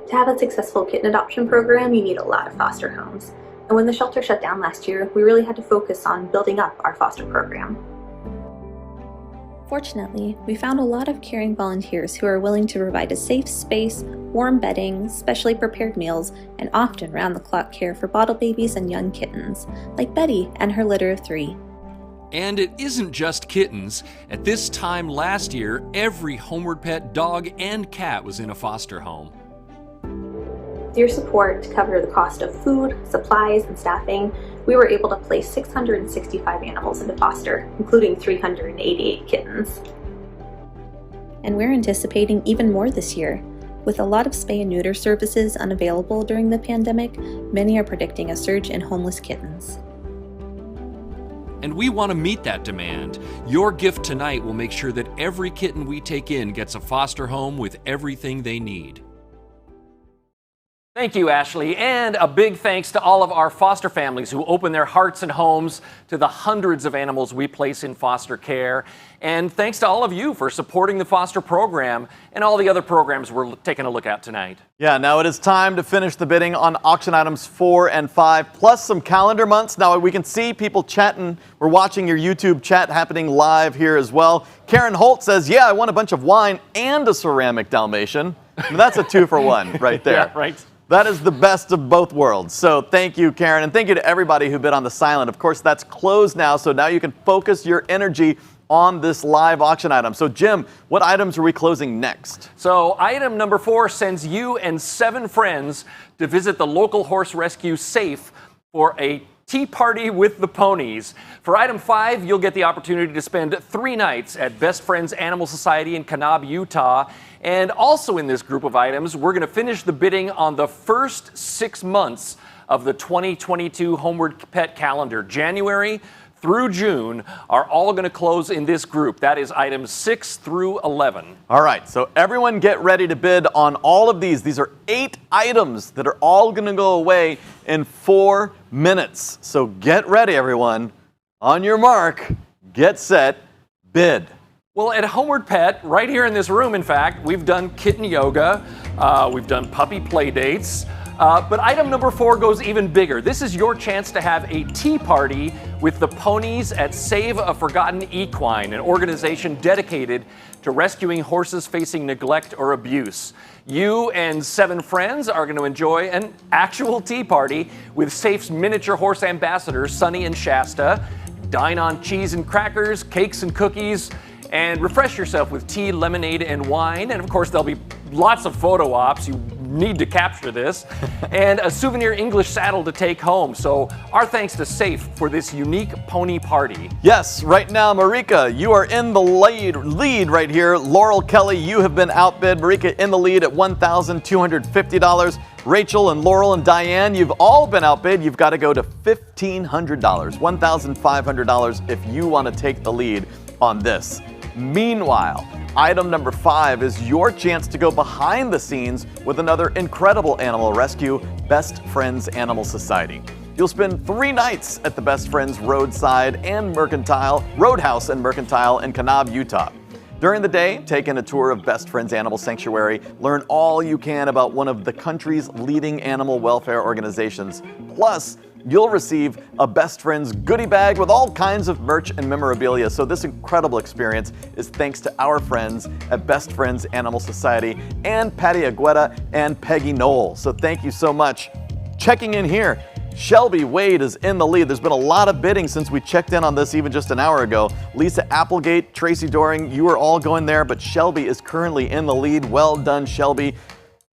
To have a successful kitten adoption program, you need a lot of foster homes. And when the shelter shut down last year, we really had to focus on building up our foster program. Fortunately, we found a lot of caring volunteers who are willing to provide a safe space, warm bedding, specially prepared meals, and often round-the-clock care for bottle babies and young kittens, like Betty and her litter of 3. And it isn't just kittens. At this time last year, every Homeward Pet dog and cat was in a foster home. With your support to cover the cost of food, supplies, and staffing, we were able to place 665 animals into foster, including 388 kittens. And we're anticipating even more this year. With a lot of spay and neuter services unavailable during the pandemic, many are predicting a surge in homeless kittens. And we want to meet that demand. Your gift tonight will make sure that every kitten we take in gets a foster home with everything they need. Thank you, Ashley, and a big thanks to all of our foster families who open their hearts and homes to the hundreds of animals we place in foster care. And thanks to all of you for supporting the foster program and all the other programs we're taking a look at tonight. Yeah, now it is time to finish the bidding on auction items 4 and 5, plus some calendar months. Now we can see people chatting. We're watching your YouTube chat happening live here as well. Karen Holt says, yeah, I want a bunch of wine and a ceramic Dalmatian. That's a 2-for-1 right there. Yeah, right. That is the best of both worlds. So thank you, Karen, and thank you to everybody who bid on the silent. Of course, that's closed now, so now you can focus your energy on this live auction item. So Jim, what items are we closing next? So item number 4 sends you and 7 friends to visit the local horse rescue safe for a tea party with the ponies. For item 5, you'll get the opportunity to spend 3 nights at Best Friends Animal Society in Kanab, Utah. And also in this group of items, we're going to finish the bidding on the first 6 months of the 2022 Homeward Pet calendar. January through June are all going to close in this group. That is items 6 through 11. All right, so everyone get ready to bid on all of these. These are 8 items that are all going to go away in 4 minutes. So get ready, everyone. On your mark, get set, bid. Well, at Homeward Pet, right here in this room, in fact, we've done kitten yoga, we've done puppy play dates, But item number 4 goes even bigger. This is your chance to have a tea party with the ponies at Save a Forgotten Equine, an organization dedicated to rescuing horses facing neglect or abuse. You and 7 friends are going to enjoy an actual tea party with Safe's miniature horse ambassadors, Sunny and Shasta. Dine on cheese and crackers, cakes and cookies, and refresh yourself with tea, lemonade, and wine. And of course, there'll be lots of photo ops. You need to capture this. And a souvenir English saddle to take home. So our thanks to Safe for this unique pony party. Yes, right now, Marika, you are in the lead right here. Laurel Kelly, you have been outbid. Marika in the lead at $1,250. Rachel and Laurel and Diane, you've all been outbid. You've got to go to $1,500, $1,500 if you want to take the lead on this. Meanwhile, item number 5 is your chance to go behind the scenes with another incredible animal rescue, Best Friends Animal Society. You'll spend 3 nights at the Best Friends Roadhouse and Mercantile in Kanab, Utah. During the day, take in a tour of Best Friends Animal Sanctuary, learn all you can about one of the country's leading animal welfare organizations. Plus, you'll receive a Best Friends goodie bag with all kinds of merch and memorabilia. So this incredible experience is thanks to our friends at Best Friends Animal Society and Patty Agueda and Peggy Knoll. So thank you so much. Checking in here, Shelby Wade is in the lead. There's been a lot of bidding since we checked in on this even just an hour ago. Lisa Applegate, Tracy Doring, you are all going there, but Shelby is currently in the lead. Well done, Shelby.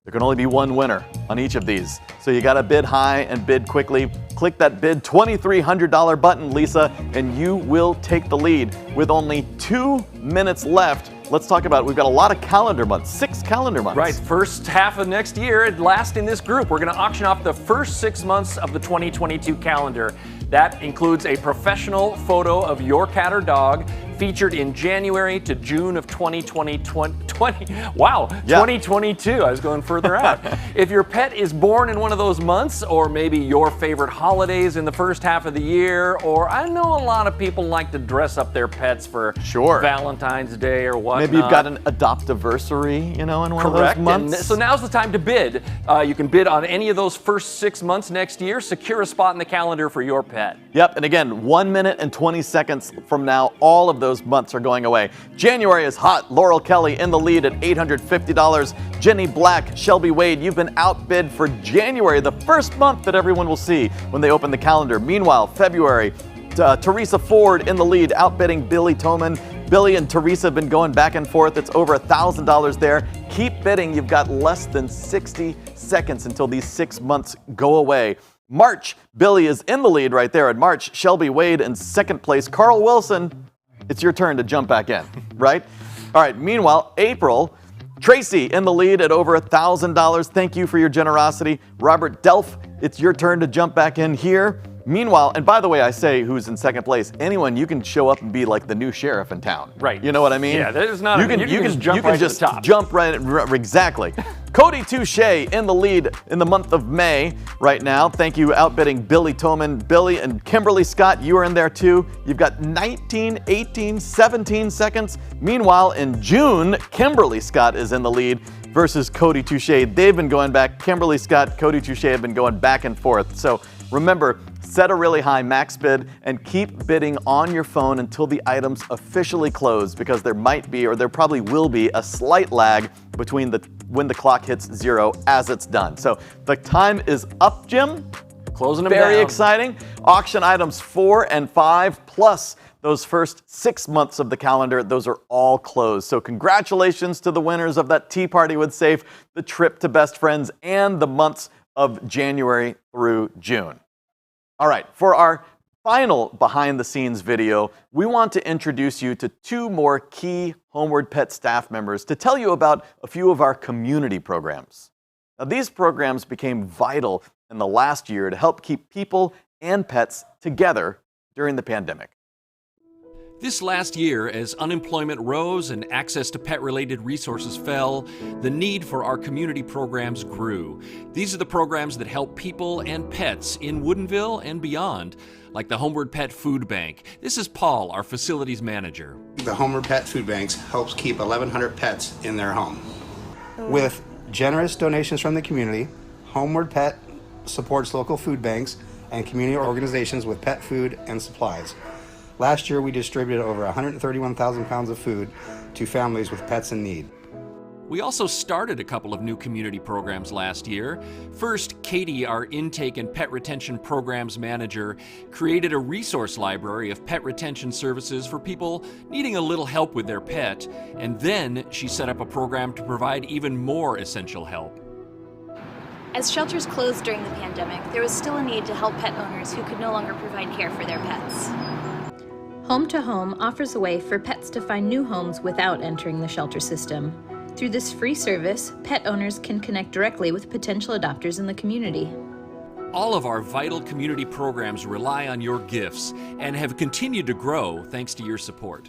There can only be one winner on each of these. So you got to bid high and bid quickly. Click that bid $2,300 button, Lisa, and you will take the lead. With only 2 minutes left, let's talk about, we've got a lot of calendar months, 6 calendar months. Right, first half of next year, last in this group. We're going to auction off the first 6 months of the 2022 calendar. That includes a professional photo of your cat or dog featured in January to June of 2022. I was going further out. If your pet is born in one of those months, or maybe your favorite holidays in the first half of the year, or I know a lot of people like to dress up their pets for Valentine's Day or whatnot. Maybe you've got an adoptiversary, in one of those months. And so now's the time to bid. You can bid on any of those first 6 months next year. Secure a spot in the calendar for your pet. Yep, and again, 1 minute and 20 seconds from now, all of those months are going away. January is hot. Laurel Kelly in the lead at $850. Jenny Black, Shelby Wade, you've been outbid for January, the first month that everyone will see when they open the calendar. Meanwhile, February, Teresa Ford in the lead, outbidding Billy Toman. Billy and Teresa have been going back and forth. It's over $1,000 there. Keep bidding. You've got less than 60 seconds until these 6 months go away. March, Billy is in the lead right there at March. Shelby Wade in second place. Carl Wilson, it's your turn to jump back in, right? All right, meanwhile, April, Tracy in the lead at over $1,000. Thank you for your generosity. Robert Delph, it's your turn to jump back in here. Meanwhile, and by the way, I say who's in second place. Anyone, you can show up and be like the new sheriff in town. Right. You know what I mean? Yeah, there's not. You can just jump right to the top. Jump right, exactly. Cody Touche in the lead in the month of May right now. Thank you, outbidding Billy Toman. Billy and Kimberly Scott, you are in there too. You've got 19, 18, 17 seconds. Meanwhile, in June, Kimberly Scott is in the lead versus Cody Touche. They've been going back. Kimberly Scott, Cody Touche have been going back and forth. So remember, set a really high max bid and keep bidding on your phone until the items officially close, because there might be, or there probably will be, a slight lag between when the clock hits 0 as it's done. So the time is up, Jim. Closing them Very down. exciting. Auction items 4 and 5 plus those first 6 months of the calendar, those are all closed. So congratulations to the winners of that tea party with Safe, the trip to Best Friends, and the months of January through June. All right, for our final behind-the-scenes video, we want to introduce you to 2 more key Homeward Pet staff members to tell you about a few of our community programs. Now, these programs became vital in the last year to help keep people and pets together during the pandemic. This last year, as unemployment rose and access to pet-related resources fell, the need for our community programs grew. These are the programs that help people and pets in Woodinville and beyond, like the Homeward Pet Food Bank. This is Paul, our facilities manager. The Homeward Pet Food Banks helps keep 1,100 pets in their home. With generous donations from the community, Homeward Pet supports local food banks and community organizations with pet food and supplies. Last year, we distributed over 131,000 pounds of food to families with pets in need. We also started a couple of new community programs last year. First, Katie, our intake and pet retention programs manager, created a resource library of pet retention services for people needing a little help with their pet. And then she set up a program to provide even more essential help. As shelters closed during the pandemic, there was still a need to help pet owners who could no longer provide care for their pets. Home to Home offers a way for pets to find new homes without entering the shelter system. Through this free service, pet owners can connect directly with potential adopters in the community. All of our vital community programs rely on your gifts and have continued to grow thanks to your support.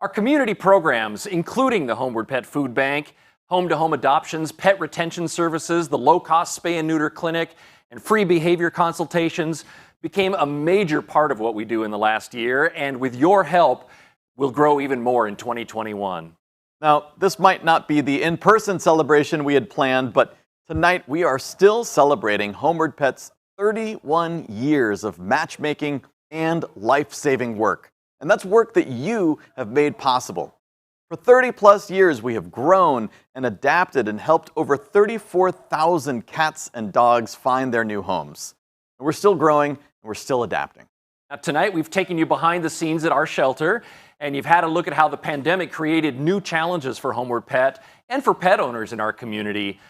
Our community programs, including the Homeward Pet Food Bank, home-to-home adoptions, pet retention services, the low-cost spay and neuter clinic, and free behavior consultations, became a major part of what we do in the last year, and with your help, we'll grow even more in 2021. Now, this might not be the in-person celebration we had planned, but tonight we are still celebrating Homeward Pet's 31 years of matchmaking and life-saving work. And that's work that you have made possible. For 30 plus years, we have grown and adapted and helped over 34,000 cats and dogs find their new homes. And we're still growing and we're still adapting. Now, tonight, we've taken you behind the scenes at our shelter, and you've had a look at how the pandemic created new challenges for Homeward Pet and for pet owners in our community.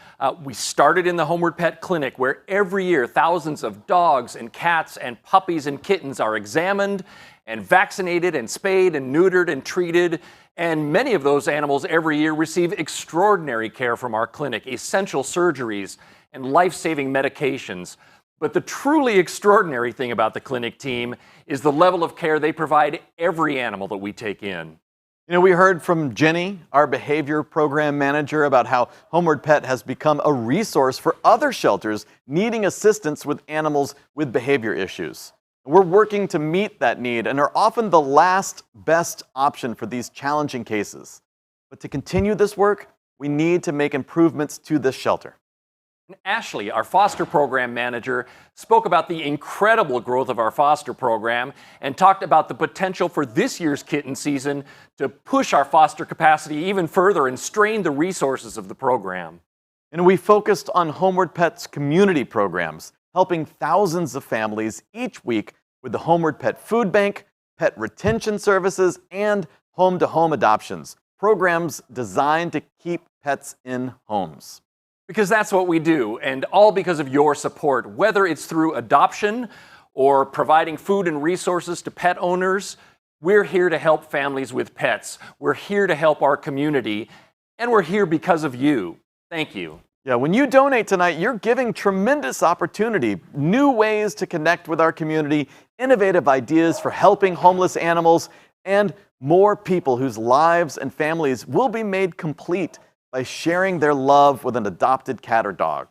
We started in the Homeward Pet Clinic, where every year thousands of dogs and cats and puppies and kittens are examined and vaccinated and spayed and neutered and treated. And many of those animals every year receive extraordinary care from our clinic, essential surgeries and life-saving medications. But the truly extraordinary thing about the clinic team is the level of care they provide every animal that we take in. You know, we heard from Jenny, our behavior program manager, about how Homeward Pet has become a resource for other shelters needing assistance with animals with behavior issues. We're working to meet that need and are often the last best option for these challenging cases. But to continue this work, we need to make improvements to this shelter. Ashley, our foster program manager, spoke about the incredible growth of our foster program and talked about the potential for this year's kitten season to push our foster capacity even further and strain the resources of the program. And we focused on Homeward Pet's community programs, helping thousands of families each week with the Homeward Pet Food Bank, pet retention services, and home-to-home adoptions, programs designed to keep pets in homes. Because that's what we do, and all because of your support, whether it's through adoption or providing food and resources to pet owners. We're here to help families with pets. We're here to help our community, and we're here because of you. Thank you. Yeah, when you donate tonight, you're giving tremendous opportunity, new ways to connect with our community, innovative ideas for helping homeless animals, and more people whose lives and families will be made complete by sharing their love with an adopted cat or dog.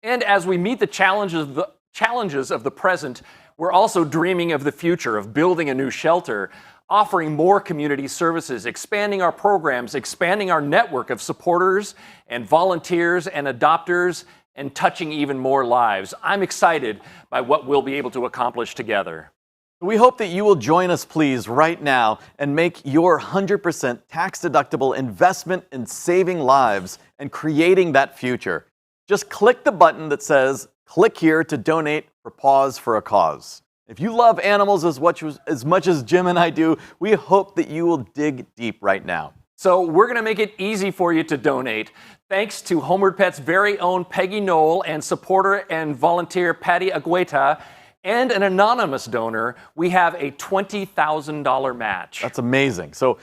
And as we meet the challenges of the present, we're also dreaming of the future, of building a new shelter, offering more community services, expanding our programs, expanding our network of supporters and volunteers and adopters, and touching even more lives. I'm excited by what we'll be able to accomplish together. We hope that you will join us, please, right now and make your 100% tax-deductible investment in saving lives and creating that future. Just click the button that says, "Click here to donate for Paws for a Cause." If you love animals as much as Jim and I do, we hope that you will dig deep right now. So we're going to make it easy for you to donate. Thanks to Homeward Pet's very own Peggy Knoll and supporter and volunteer Patty Agueta, and an anonymous donor, we have a $20,000 match. That's amazing. So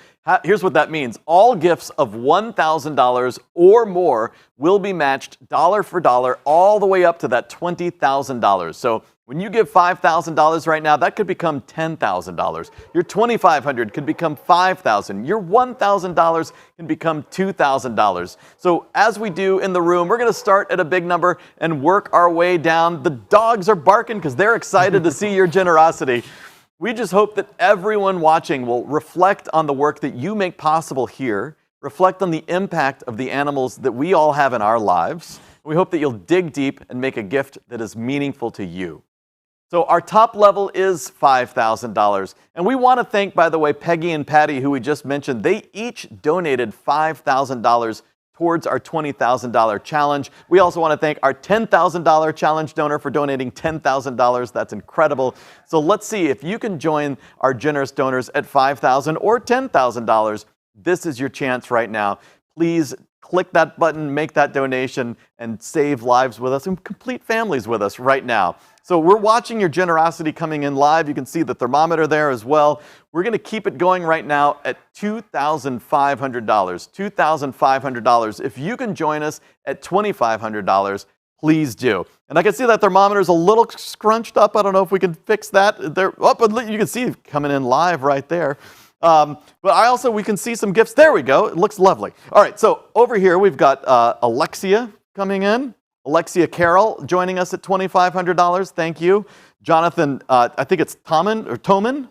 here's what that means. All gifts of $1,000 or more will be matched dollar for dollar all the way up to that $20,000. So when you give $5,000 right now, that could become $10,000. Your $2,500 could become $5,000. Your $1,000 can become $2,000. So as we do in the room, we're going to start at a big number and work our way down. The dogs are barking because they're excited to see your generosity. We just hope that everyone watching will reflect on the work that you make possible here, reflect on the impact of the animals that we all have in our lives, We hope that you'll dig deep and make a gift that is meaningful to you. So our top level is $5,000. And we want to thank, by the way, Peggy and Patty, who we just mentioned. They each donated $5,000 towards our $20,000 challenge. We also want to thank our $10,000 challenge donor for donating $10,000. That's incredible. So let's see if you can join our generous donors at $5,000 or $10,000. This is your chance right now. Please click that button, make that donation, and save lives with us and complete families with us right now. So we're watching your generosity coming in live. You can see the thermometer there as well. We're going to keep it going right now at $2,500. $2,500. If you can join us at $2,500, please do. And I can see that thermometer is a little scrunched up. I don't know if we can fix that. There, but you can see it coming in live right there. But we can see some gifts. There we go. It looks lovely. All right, so over here we've got Alexia coming in. Alexia Carroll joining us at $2,500. Thank you. Jonathan, I think it's Toman,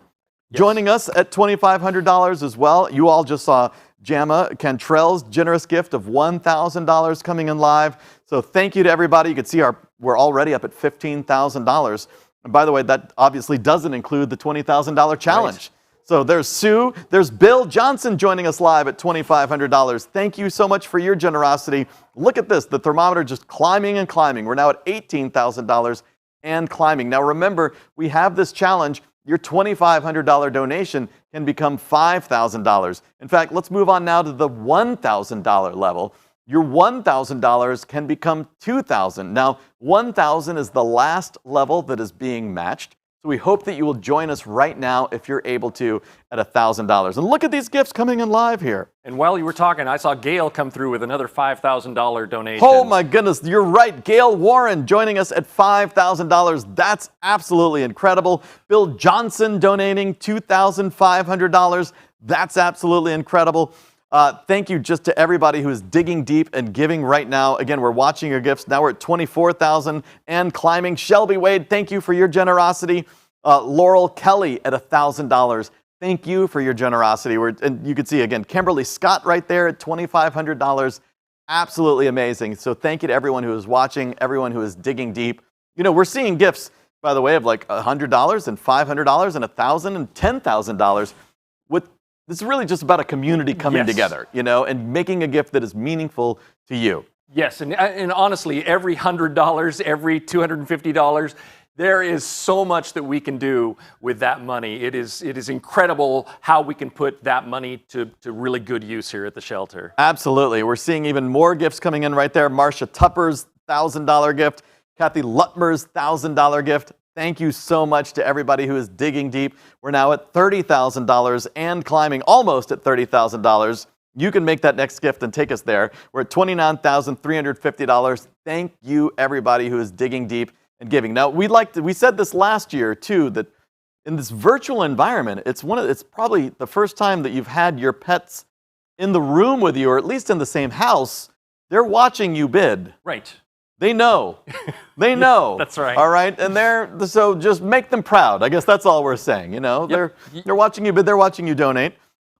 joining us at $2,500 as well. You all just saw Jamma Cantrell's generous gift of $1,000 coming in live. So thank you to everybody. You can see we're already up at $15,000. And by the way, that obviously doesn't include the $20,000 challenge. Right. So there's Sue, there's Bill Johnson joining us live at $2,500. Thank you so much for your generosity. Look at this, the thermometer just climbing and climbing. We're now at $18,000 and climbing. Now remember, we have this challenge. Your $2,500 donation can become $5,000. In fact, let's move on now to the $1,000 level. Your $1,000 can become $2,000. Now, $1,000 is the last level that is being matched. So we hope that you will join us right now if you're able to at $1,000. And look at these gifts coming in live here. And while you were talking, I saw Gail come through with another $5,000 donation. Oh my goodness, you're right. Gail Warren joining us at $5,000. That's absolutely incredible. Bill Johnson donating $2,500. That's absolutely incredible. Thank you just to everybody who is digging deep and giving right now. Again, we're watching your gifts. Now we're at $24,000 and climbing. Shelby Wade, thank you for your generosity. Laurel Kelly at $1,000. Thank you for your generosity. And you can see, again, Kimberly Scott right there at $2,500. Absolutely amazing. So thank you to everyone who is watching, everyone who is digging deep. You know, we're seeing gifts, by the way, of like $100 and $500 and $1,000 and $10,000. This is really just about a community coming together, you know, and making a gift that is meaningful to you. Yes, and honestly, every $100, every $250, there is so much that we can do with that money. It is incredible how we can put that money to really good use here at the shelter. Absolutely. We're seeing even more gifts coming in right there. Marcia Tupper's $1,000 gift. Kathy Lutmer's $1,000 gift. Thank you so much to everybody who is digging deep. We're now at $30,000 and climbing, almost at $30,000. You can make that next gift and take us there. We're at $29,350. Thank you, everybody who is digging deep and giving. Now, we said this last year too, that in this virtual environment, it's probably the first time that you've had your pets in the room with you, or at least in the same house. They're watching you bid. Right. They know. They know. That's right. All right, and so just make them proud. I guess that's all we're saying. You know, they're watching you bid. They're watching you donate.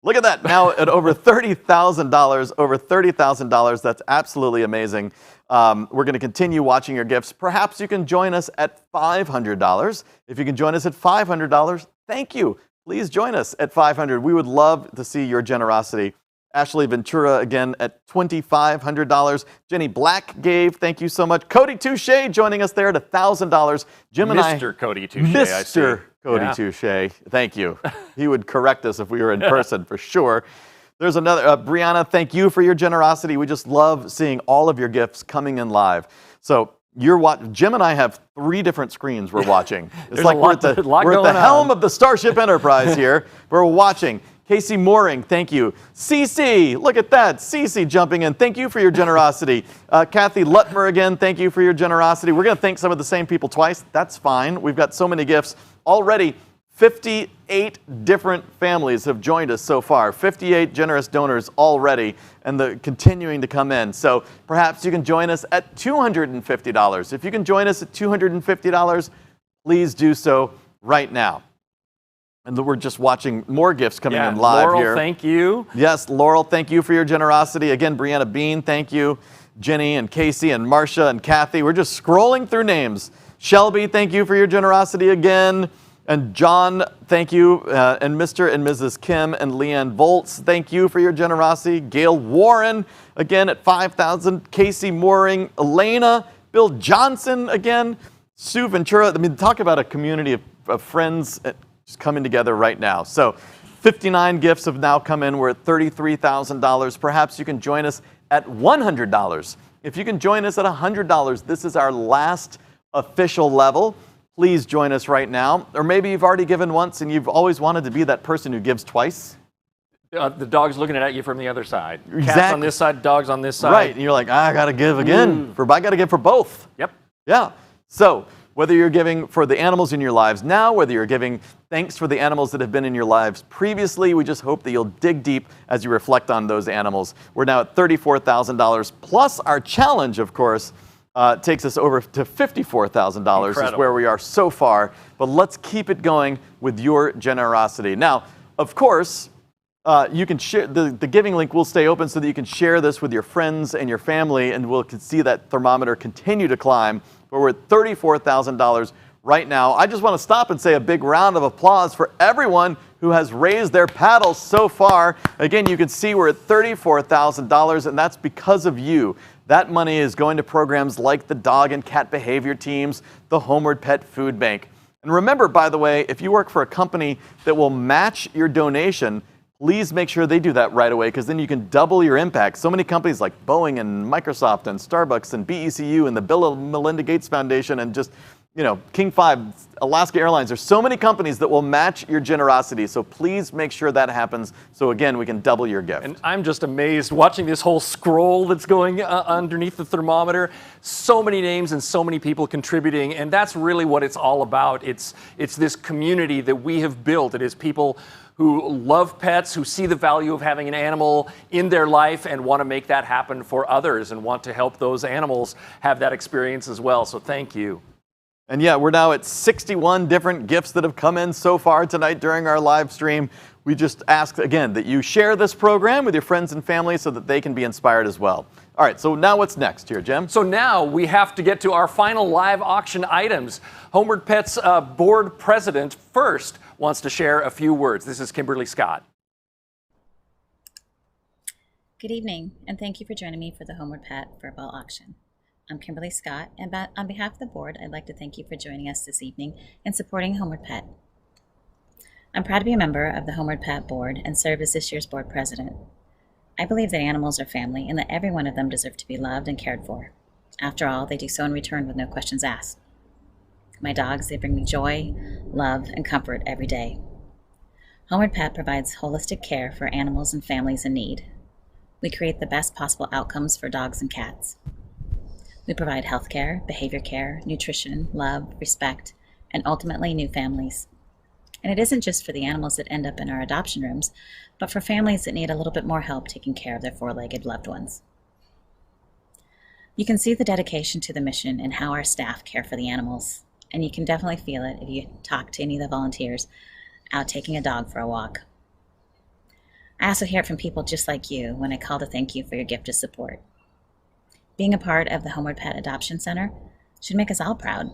Look at that. Now at over $30,000. Over $30,000. That's absolutely amazing. We're going to continue watching your gifts. Perhaps you can join us at $500. If you can join us at $500, thank you. Please join us at $500. We would love to see your generosity. Ashley Ventura again at $2,500. Jenny Black gave, thank you so much. Cody Touche joining us there at $1,000. Jim and Mr. Cody Touche, I see. Mr. Cody Touche, thank you. He would correct us if we were in person for sure. There's another, Brianna, thank you for your generosity. We just love seeing all of your gifts coming in live. So Jim and I have 3 different screens we're watching. It's like we're at the helm of the Starship Enterprise here. We're watching. Casey Mooring, thank you. Cece, look at that. Cece jumping in. Thank you for your generosity. Kathy Lutmer again, thank you for your generosity. We're going to thank some of the same people twice. That's fine. We've got so many gifts. Already, 58 different families have joined us so far. 58 generous donors already, and they're continuing to come in. So perhaps you can join us at $250. If you can join us at $250, please do so right now. And we're just watching more gifts coming in live Laurel, here. Thank you. Yes, Laurel, thank you for your generosity. Again, Brianna Bean, thank you. Jenny and Casey and Marcia and Kathy. We're just scrolling through names. Shelby, thank you for your generosity again. And John, thank you. And Mr. and Mrs. Kim and Leanne Volts, thank you for your generosity. Gail Warren, again at $5,000. Casey Mooring, Elena, Bill Johnson again. Sue Ventura. I mean, talk about a community of friends just coming together right now. So 59 gifts have now come in. We're at $33,000. Perhaps you can join us at $100. If you can join us at $100, this is our last official level. Please join us right now. Or maybe you've already given once and you've always wanted to be that person who gives twice. The dog's looking at you from the other side. Exactly. Cats on this side, dogs on this side. Right, and you're like, I gotta give again. I gotta give for both. Yep. Yeah. So whether you're giving for the animals in your lives now, whether you're giving thanks for the animals that have been in your lives previously, we just hope that you'll dig deep as you reflect on those animals. We're now at $34,000 plus our challenge, of course. Takes us over to $54,000 is where we are so far. But let's keep it going with your generosity. Now, of course, you can share the giving link will stay open so that you can share this with your friends and your family, and we'll see that thermometer continue to climb. But we're at $34,000 right now. I just want to stop and say a big round of applause for everyone who has raised their paddles so far. Again, you can see we're at $34,000, and that's because of you. That money is going to programs like the dog and cat behavior teams, the Homeward Pet Food Bank. And remember, by the way, if you work for a company that will match your donation, please make sure they do that right away, because then you can double your impact. So many companies like Boeing and Microsoft and Starbucks and BECU and the Bill and Melinda Gates Foundation and just, you know, King 5, Alaska Airlines. There's so many companies that will match your generosity. So please make sure that happens. So again, we can double your gift. And I'm just amazed watching this whole scroll that's going underneath the thermometer. So many names and so many people contributing. And that's really what it's all about. It's this community that we have built. It is people who love pets, who see the value of having an animal in their life and want to make that happen for others and want to help those animals have that experience as well. So thank you. And yeah, we're now at 61 different gifts that have come in so far tonight during our live stream. We just ask, again, that you share this program with your friends and family so that they can be inspired as well. All right, so now what's next here, Jim? So now we have to get to our final live auction items. Homeward Pet's board president first wants to share a few words. This is Kimberly Scott. Good evening, and thank you for joining me for the Homeward Pet Verbal Auction. I'm Kimberly Scott, and on behalf of the board, I'd like to thank you for joining us this evening and supporting Homeward Pet. I'm proud to be a member of the Homeward Pet board and serve as this year's board president. I believe that animals are family and that every one of them deserve to be loved and cared for. After all, they do so in return with no questions asked. My dogs, they bring me joy, love, and comfort every day. Homeward Pet provides holistic care for animals and families in need. We create the best possible outcomes for dogs and cats. We provide health care, behavior care, nutrition, love, respect, and ultimately new families. And it isn't just for the animals that end up in our adoption rooms, but for families that need a little bit more help taking care of their four-legged loved ones. You can see the dedication to the mission and how our staff care for the animals, and you can definitely feel it if you talk to any of the volunteers out taking a dog for a walk. I also hear it from people just like you when I call to thank you for your gift of support. Being a part of the Homeward Pet Adoption Center should make us all proud.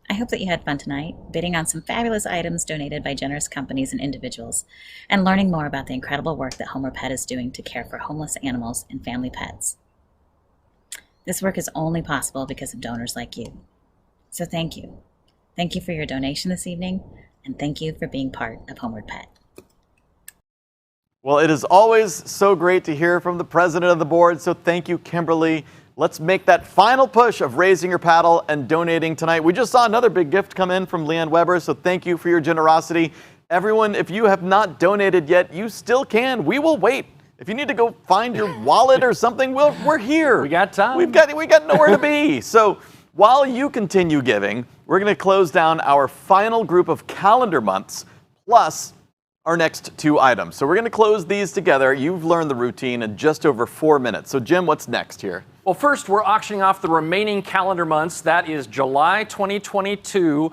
I hope that you had fun tonight, bidding on some fabulous items donated by generous companies and individuals, and learning more about the incredible work that Homeward Pet is doing to care for homeless animals and family pets. This work is only possible because of donors like you. So thank you. Thank you for your donation this evening, and thank you for being part of Homeward Pet. Well, it is always so great to hear from the president of the board, so thank you, Kimberly. Let's make that final push of raising your paddle and donating tonight. We just saw another big gift come in from Leanne Weber, so thank you for your generosity. Everyone, if you have not donated yet, you still can. We will wait. If you need to go find your wallet or something, we're here. We got time. We got nowhere to be. So while you continue giving, we're going to close down our final group of calendar months, plus our next two items. So we're going to close these together. You've learned the routine in just over 4 minutes. So Jim, what's next here? Well, first, we're auctioning off the remaining calendar months. That is July 2022,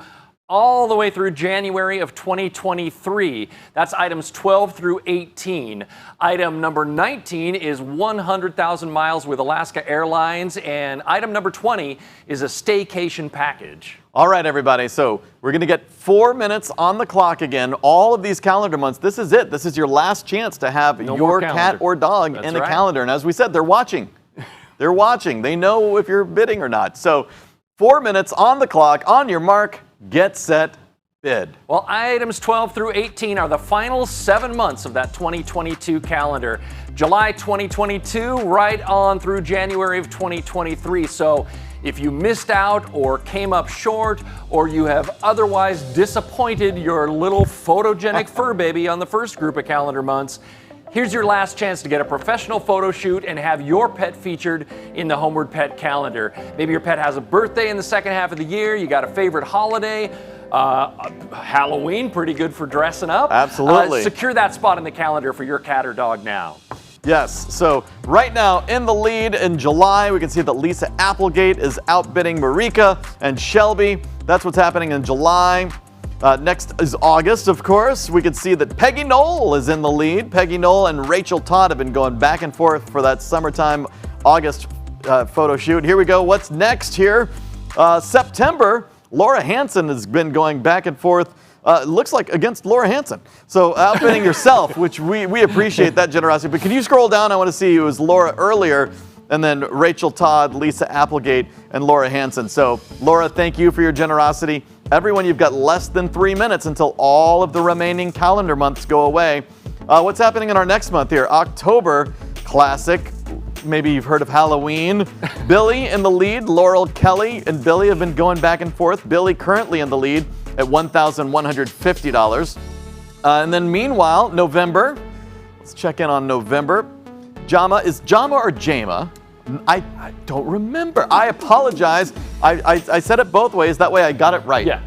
all the way through January of 2023. That's items 12 through 18. Item number 19 is 100,000 miles with Alaska Airlines, and item number 20 is a staycation package. All right, everybody, so we're going to get 4 minutes on the clock again. All of these calendar months, this is it. This is your last chance to have your cat or dog in a calendar. And as we said, they're watching. They're watching. They know if you're bidding or not. So 4 minutes on the clock. On your mark, get set, bid. Well, items 12 through 18 are the final 7 months of that 2022 calendar. July 2022 right on through January of 2023. So if you missed out or came up short, or you have otherwise disappointed your little photogenic fur baby on the first group of calendar months, here's your last chance to get a professional photo shoot and have your pet featured in the Homeward Pet calendar. Maybe your pet has a birthday in the second half of the year, you got a favorite holiday, Halloween, pretty good for dressing up. Absolutely. Secure that spot in the calendar for your cat or dog now. Yes, so right now in the lead in July, we can see that Lisa Applegate is outbidding Marika and Shelby. That's what's happening in July. Next is August, of course. We can see that Peggy Knoll is in the lead. Peggy Knoll and Rachel Todd have been going back and forth for that summertime August photo shoot. Here we go. What's next here? September, Laura Hansen has been going back and forth. Looks like against Laura Hansen. So outbidding yourself, which we appreciate that generosity. But can you scroll down? I want to see it was Laura earlier, and then Rachel Todd, Lisa Applegate, and Laura Hansen. So Laura, thank you for your generosity. Everyone, you've got less than 3 minutes until all of the remaining calendar months go away. What's happening in our next month here? October, classic. Maybe you've heard of Halloween. Billy in the lead. Laurel Kelly and Billy have been going back and forth. Billy currently in the lead at $1,150. And then meanwhile, November. Let's check in on November. Jama, is Jama or Jama? I don't remember. I apologize. I said it both ways. That way I got it right. Yeah,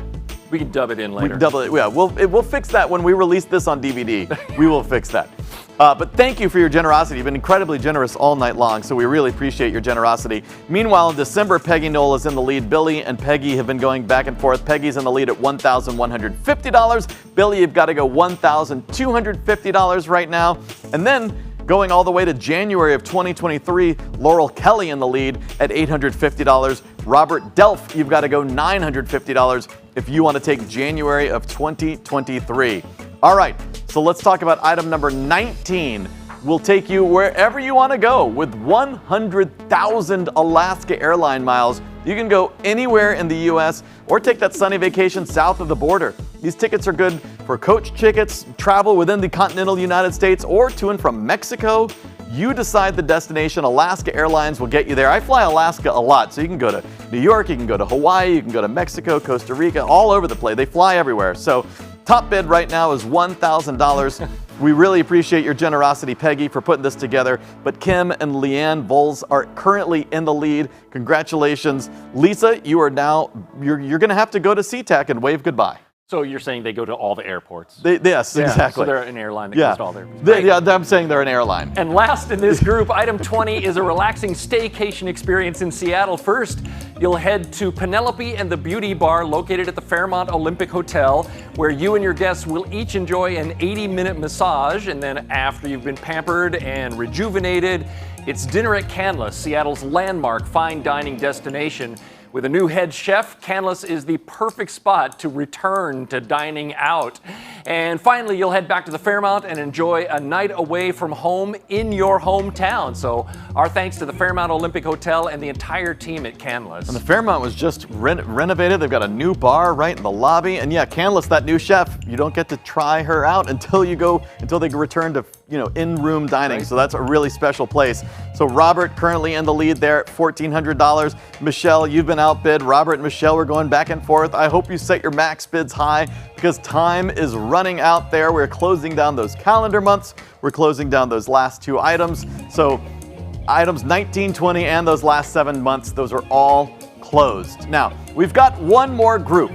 we can dub it in later. We can double it. Yeah, we'll fix that when we release this on DVD. We will fix that. But thank you for your generosity. You've been incredibly generous all night long, so we really appreciate your generosity. Meanwhile, in December, Peggy Knoll is in the lead. Billy and Peggy have been going back and forth. Peggy's in the lead at $1,150. Billy, you've got to go $1,250 right now. And then going all the way to January of 2023, Laurel Kelly in the lead at $850. Robert Delph, you've got to go $950 if you want to take January of 2023. All right, so let's talk about item number 19. We'll take you wherever you want to go with 100,000 Alaska airline miles. You can go anywhere in the U.S. or take that sunny vacation south of the border. These tickets are good for coach tickets, travel within the continental United States, or to and from Mexico. You decide the destination. Alaska Airlines will get you there. I fly Alaska a lot, so you can go to New York, you can go to Hawaii, you can go to Mexico, Costa Rica, all over the place. They fly everywhere. So top bid right now is $1,000. We really appreciate your generosity, Peggy, for putting this together. But Kim and Leanne Bowles are currently in the lead. Congratulations. Lisa, you are now, you're going to have to go to SeaTac and wave goodbye. So you're saying they go to all the airports? Yes, yeah, exactly. So they're an airline that goes to all their Yeah, I'm saying they're an airline. And last in this group, item 20 is a relaxing staycation experience in Seattle. First, you'll head to Penelope and the Beauty Bar located at the Fairmont Olympic Hotel, where you and your guests will each enjoy an 80-minute massage. And then after you've been pampered and rejuvenated, it's dinner at Canlis, Seattle's landmark fine dining destination. With a new head chef, Canlis is the perfect spot to return to dining out. And finally, you'll head back to the Fairmont and enjoy a night away from home in your hometown. So our thanks to the Fairmont Olympic Hotel and the entire team at Canlis. And the Fairmont was just renovated. They've got a new bar right in the lobby. And yeah, Canlis, that new chef, you don't get to try her out until they return to in-room dining. Right. So that's a really special place. So Robert currently in the lead there at $1,400. Michelle, you've been outbid. Robert and Michelle were going back and forth. I hope you set your max bids high because time is running out there. We're closing down those calendar months. We're closing down those last two items. So items 19, 20, and those last 7 months, those are all closed. Now, we've got one more group.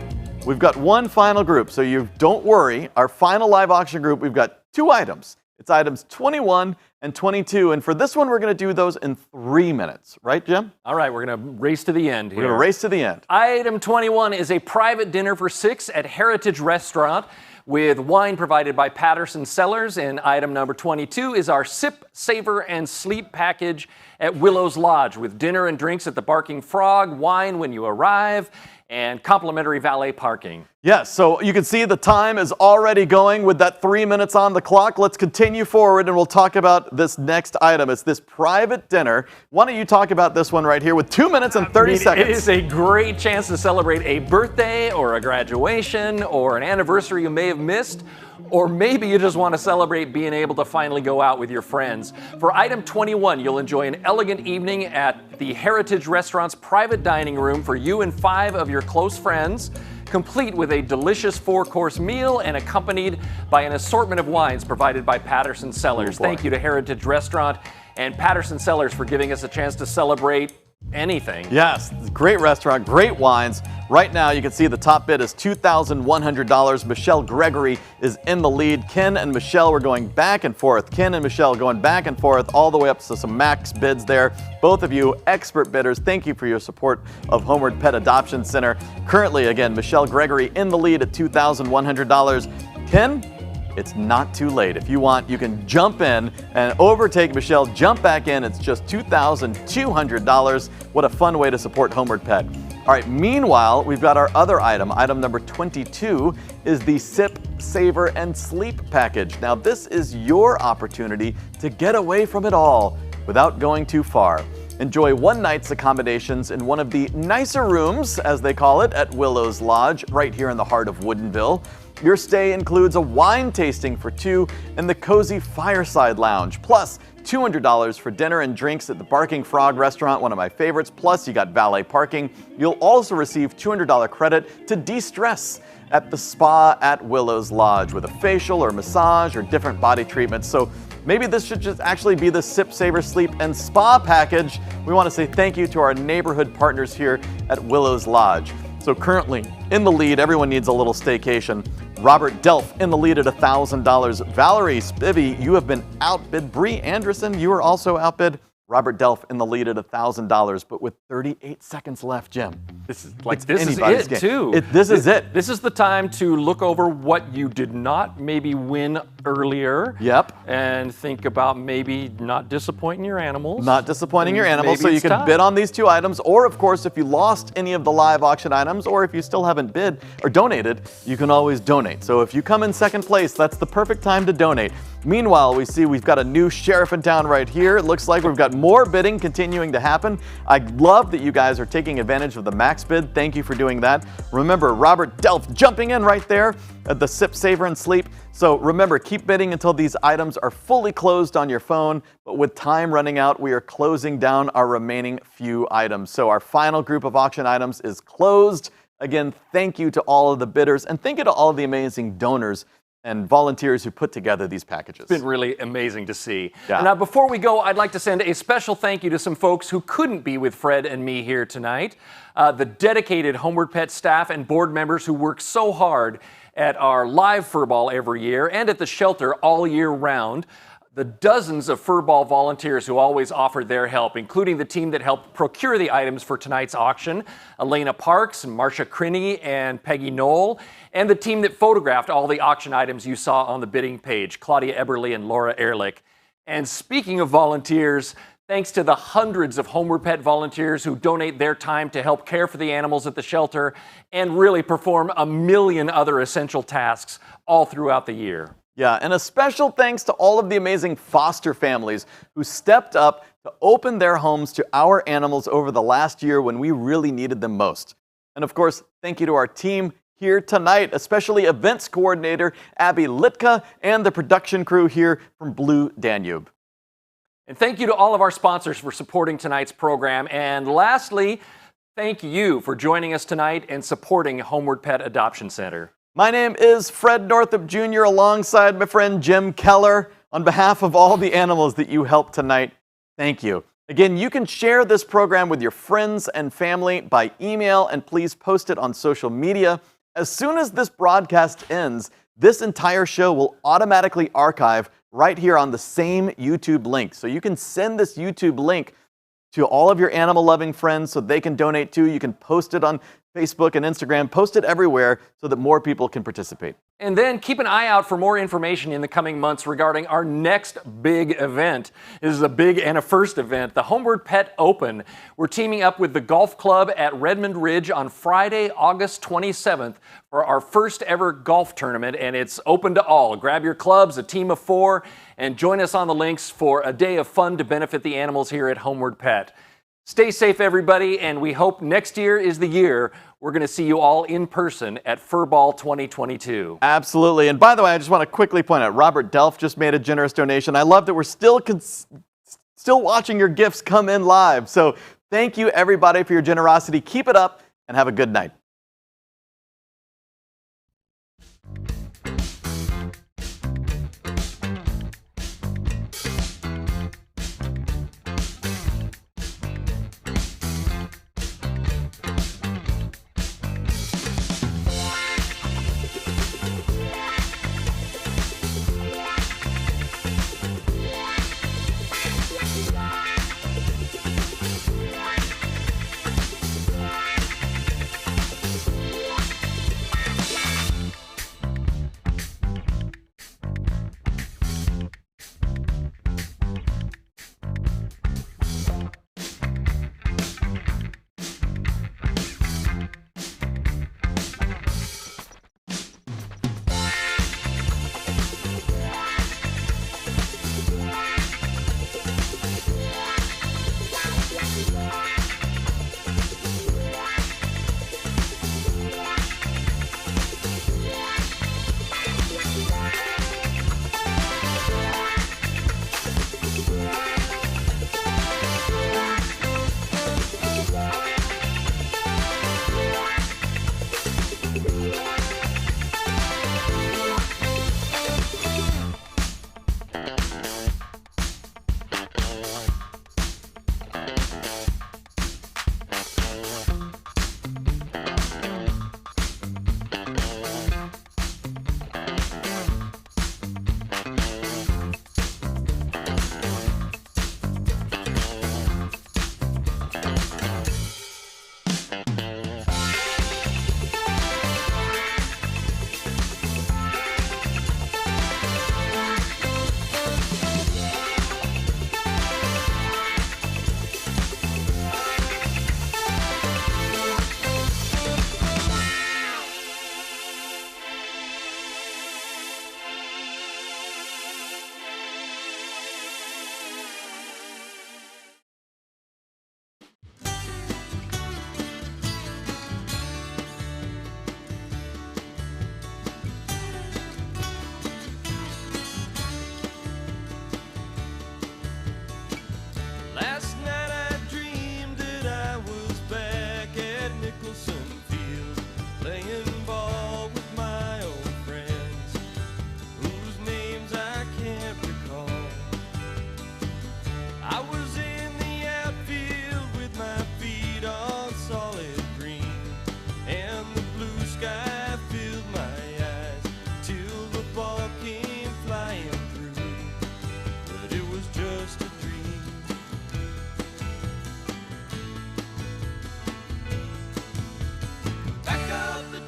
We've got one final group. So you don't worry. Our final live auction group, we've got 2 items. It's items 21 and 22. And for this one, we're going to do those in 3 minutes. Right, Jim? All right, we're going to race to the end here. We're going to race to the end. Item 21 is a private dinner for 6 at Heritage Restaurant with wine provided by Patterson Cellars. And item number 22 is our Sip, Savor, and Sleep package at Willow's Lodge with dinner and drinks at the Barking Frog, wine when you arrive, and complimentary valet parking. Yes, so you can see the time is already going with that 3 minutes on the clock. Let's continue forward and we'll talk about this next item. It's this private dinner. Why don't you talk about this one right here with 2 minutes and 30 seconds. It is a great chance to celebrate a birthday or a graduation or an anniversary you may have missed. Or maybe you just want to celebrate being able to finally go out with your friends. For item 21, you'll enjoy an elegant evening at the Heritage Restaurant's private dining room for you and 5 of your close friends, complete with a delicious 4-course meal and accompanied by an assortment of wines provided by Patterson Cellars. Thank you to Heritage Restaurant and Patterson Cellars for giving us a chance to celebrate anything. Yes, great restaurant, great wines. Right now, you can see the top bid is $2,100. Michelle Gregory is in the lead. Ken and Michelle were going back and forth. Ken and Michelle going back and forth all the way up to some max bids there. Both of you expert bidders, thank you for your support of Homeward Pet Adoption Center. Currently, again, Michelle Gregory in the lead at $2,100. Ken, it's not too late. If you want, you can jump in and overtake Michelle, jump back in. It's just $2,200. What a fun way to support Homeward Pet. All right, meanwhile, we've got our other item. Item number 22 is the Sip, Savor, and Sleep package. Now, this is your opportunity to get away from it all without going too far. Enjoy one night's accommodations in one of the nicer rooms, as they call it, at Willow's Lodge, right here in the heart of Woodinville. Your stay includes a wine tasting for 2 in the cozy Fireside Lounge, plus $200 for dinner and drinks at the Barking Frog restaurant, one of my favorites, plus you got valet parking. You'll also receive $200 credit to de-stress at the spa at Willow's Lodge with a facial or massage or different body treatments. So maybe this should just actually be the Sip, Savor, Sleep, and Spa package. We want to say thank you to our neighborhood partners here at Willow's Lodge. So currently in the lead, everyone needs a little staycation. Robert Delph in the lead at $1,000. Valerie Spivey, you have been outbid. Bree Anderson, you are also outbid. Robert Delph in the lead at $1,000, but with 38 seconds left, Jim. This is it too. This is it. This is the time to look over what you did not maybe win earlier. Yep. And think about maybe not disappointing your animals. Not disappointing your animals, so Maybe you it's can time. bid on these 2 items, or of course, if you lost any of the live auction items, or if you still haven't bid or donated, you can always donate. So if you come in second place, that's the perfect time to donate. Meanwhile, we see we've got a new sheriff in town right here. It looks like we've got more bidding continuing to happen. I love that you guys are taking advantage of the max bid. Thank you for doing that. Remember, Robert Delph jumping in right there at the Sip, Savor, and Sleep. So remember, keep bidding until these items are fully closed on your phone. But with time running out, we are closing down our remaining few items. So our final group of auction items is closed. Again, thank you to all of the bidders, and thank you to all of the amazing donors and volunteers who put together these packages. It's been really amazing to see. Yeah. Now, before we go, I'd like to send a special thank you to some folks who couldn't be with Fred and me here tonight. The dedicated Homeward Pet staff and board members who work so hard at our live furball every year and at the shelter all year round. The dozens of furball volunteers who always offered their help, including the team that helped procure the items for tonight's auction, Elena Parks, Marcia Crinny, and Peggy Knoll, and the team that photographed all the auction items you saw on the bidding page, Claudia Eberly and Laura Ehrlich. And speaking of volunteers, thanks to the hundreds of Homeward Pet volunteers who donate their time to help care for the animals at the shelter and really perform a million other essential tasks all throughout the year. Yeah, and a special thanks to all of the amazing foster families who stepped up to open their homes to our animals over the last year when we really needed them most. And of course, thank you to our team here tonight, especially events coordinator Abby Litka and the production crew here from Blue Danube. And thank you to all of our sponsors for supporting tonight's program. And lastly, thank you for joining us tonight and supporting Homeward Pet Adoption Center. My name is Fred Northup Jr. alongside my friend Jim Keller. On behalf of all the animals that you helped tonight, thank you. Again, you can share this program with your friends and family by email, and please post it on social media. As soon as this broadcast ends, this entire show will automatically archive right here on the same YouTube link. So you can send this YouTube link to all of your animal-loving friends so they can donate too. You can post it on Facebook and Instagram, post it everywhere so that more people can participate. And then keep an eye out for more information in the coming months regarding our next big event. This is a big and a first event, the Homeward Pet Open. We're teaming up with the Golf Club at Redmond Ridge on Friday, August 27th for our first ever golf tournament, and it's open to all. Grab your clubs, a team of 4, and join us on the links for a day of fun to benefit the animals here at Homeward Pet. Stay safe, everybody, and we hope next year is the year we're going to see you all in person at Furball 2022. Absolutely. And by the way, I just want to quickly point out, Robert Delf just made a generous donation. I love that we're still watching your gifts come in live. So thank you, everybody, for your generosity. Keep it up and have a good night.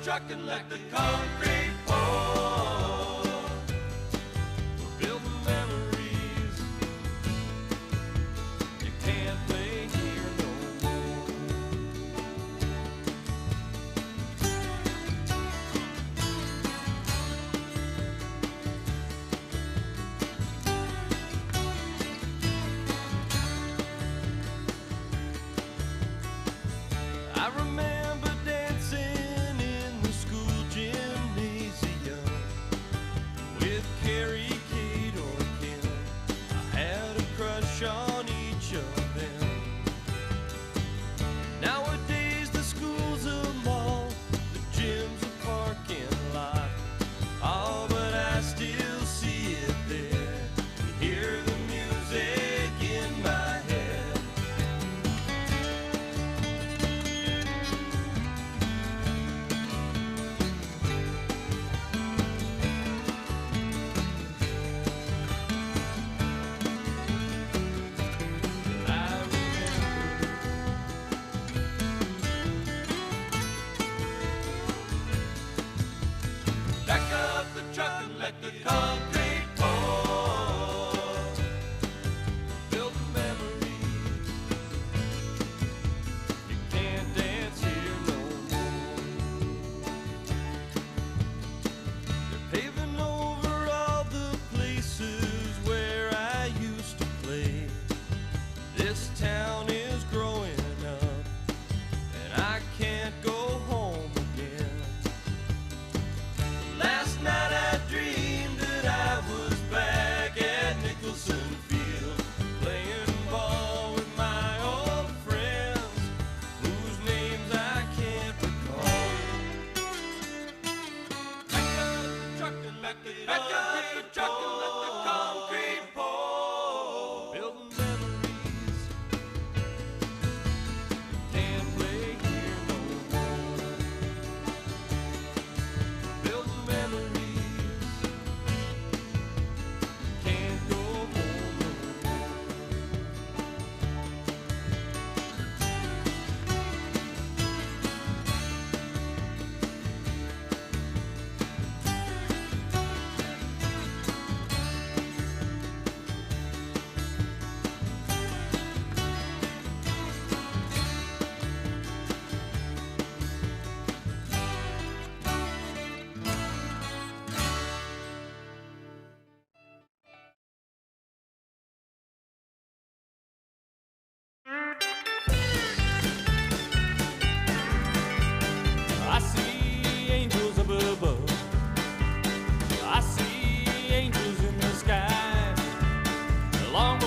truck and let the concrete pour. We're building memories you can't make here no more. I remember dancing in the school gymnasium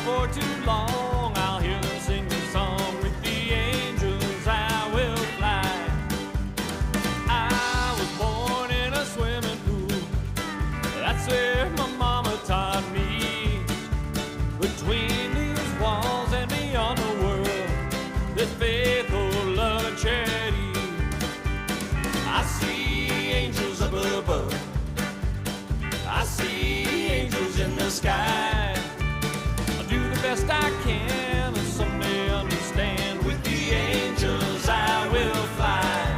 before too long I'll hear them sing the song. With the angels I will fly. I was born in a swimming pool. That's where my mama taught me. Between these walls and beyond the world, there's faith, oh, love, and charity. I see angels up above. I see angels in the sky. I'll do the best I can and someday understand. With the angels I will fly.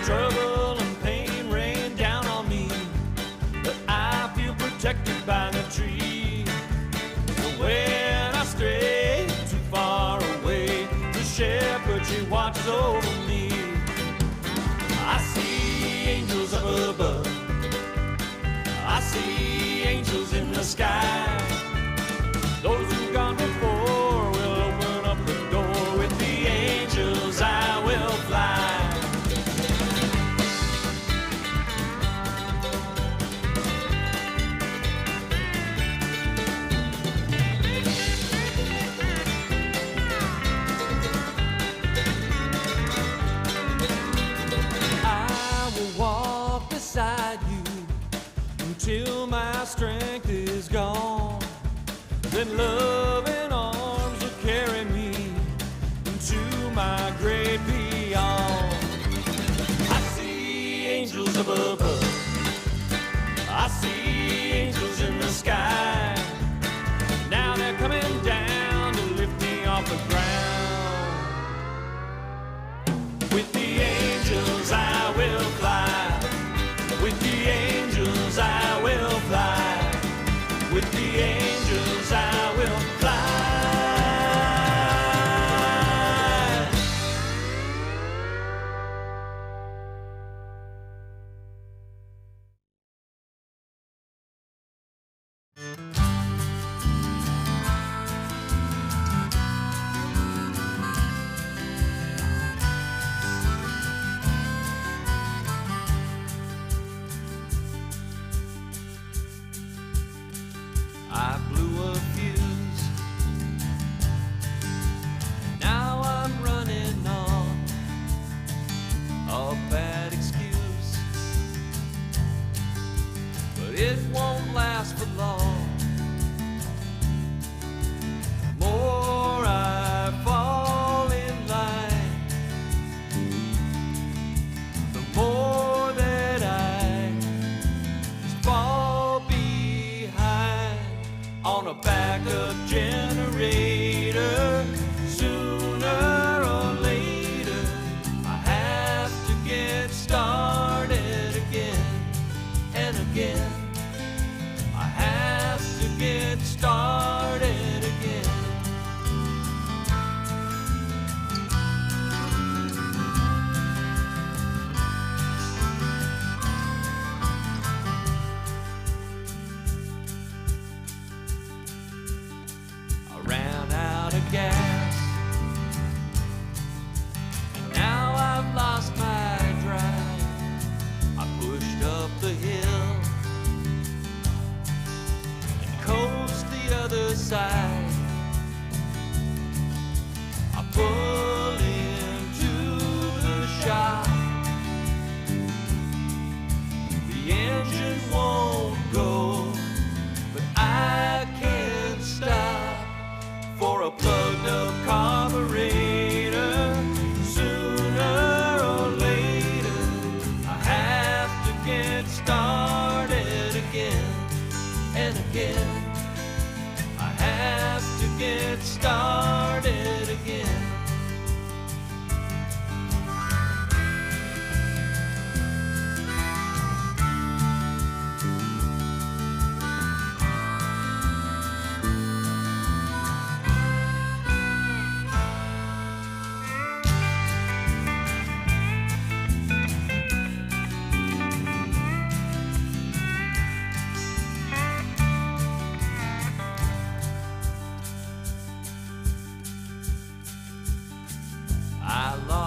Trouble and pain rain down on me, but I feel protected by the tree. So when I stray too far away, the shepherd, she watches over me. I see angels up above. I see angels in the sky. Those who've gone before will open up the door. With the angels I will fly. Beside you until my strength is gone. Then loving arms will carry me into my great beyond. I see angels up above. I see angels in the sky. Now they're coming down to lift me off the ground. With the angels I will fly. With the angels I will fly. With the angels I will fly. I blew a fuse. Now I'm running on a bad excuse, but it won't last for long. The more I fall in line, the more that I just fall behind on a backup generator. Sooner or later, I have to get started again and again. I have to get started again. I ran out of gas, and now I've lost my drive. I pushed up the hill and coast the other side. I pull into the shop. The engine won't go, but I can't stop for a plugged up carburetor. Sooner or later, I have to get started again and again. I have to get started again.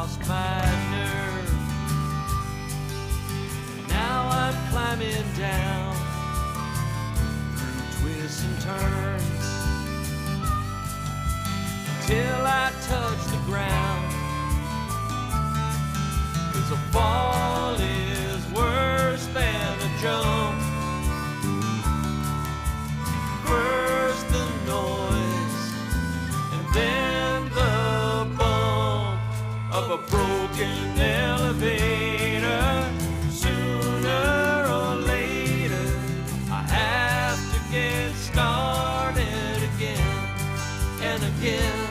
lost my nerve. Now I'm climbing down through twists and turns till I touch the ground. 'Cause a fall is worse than a jump. First the noise, and then the bump of a broken elevator. Sooner or later, I have to get started again and again.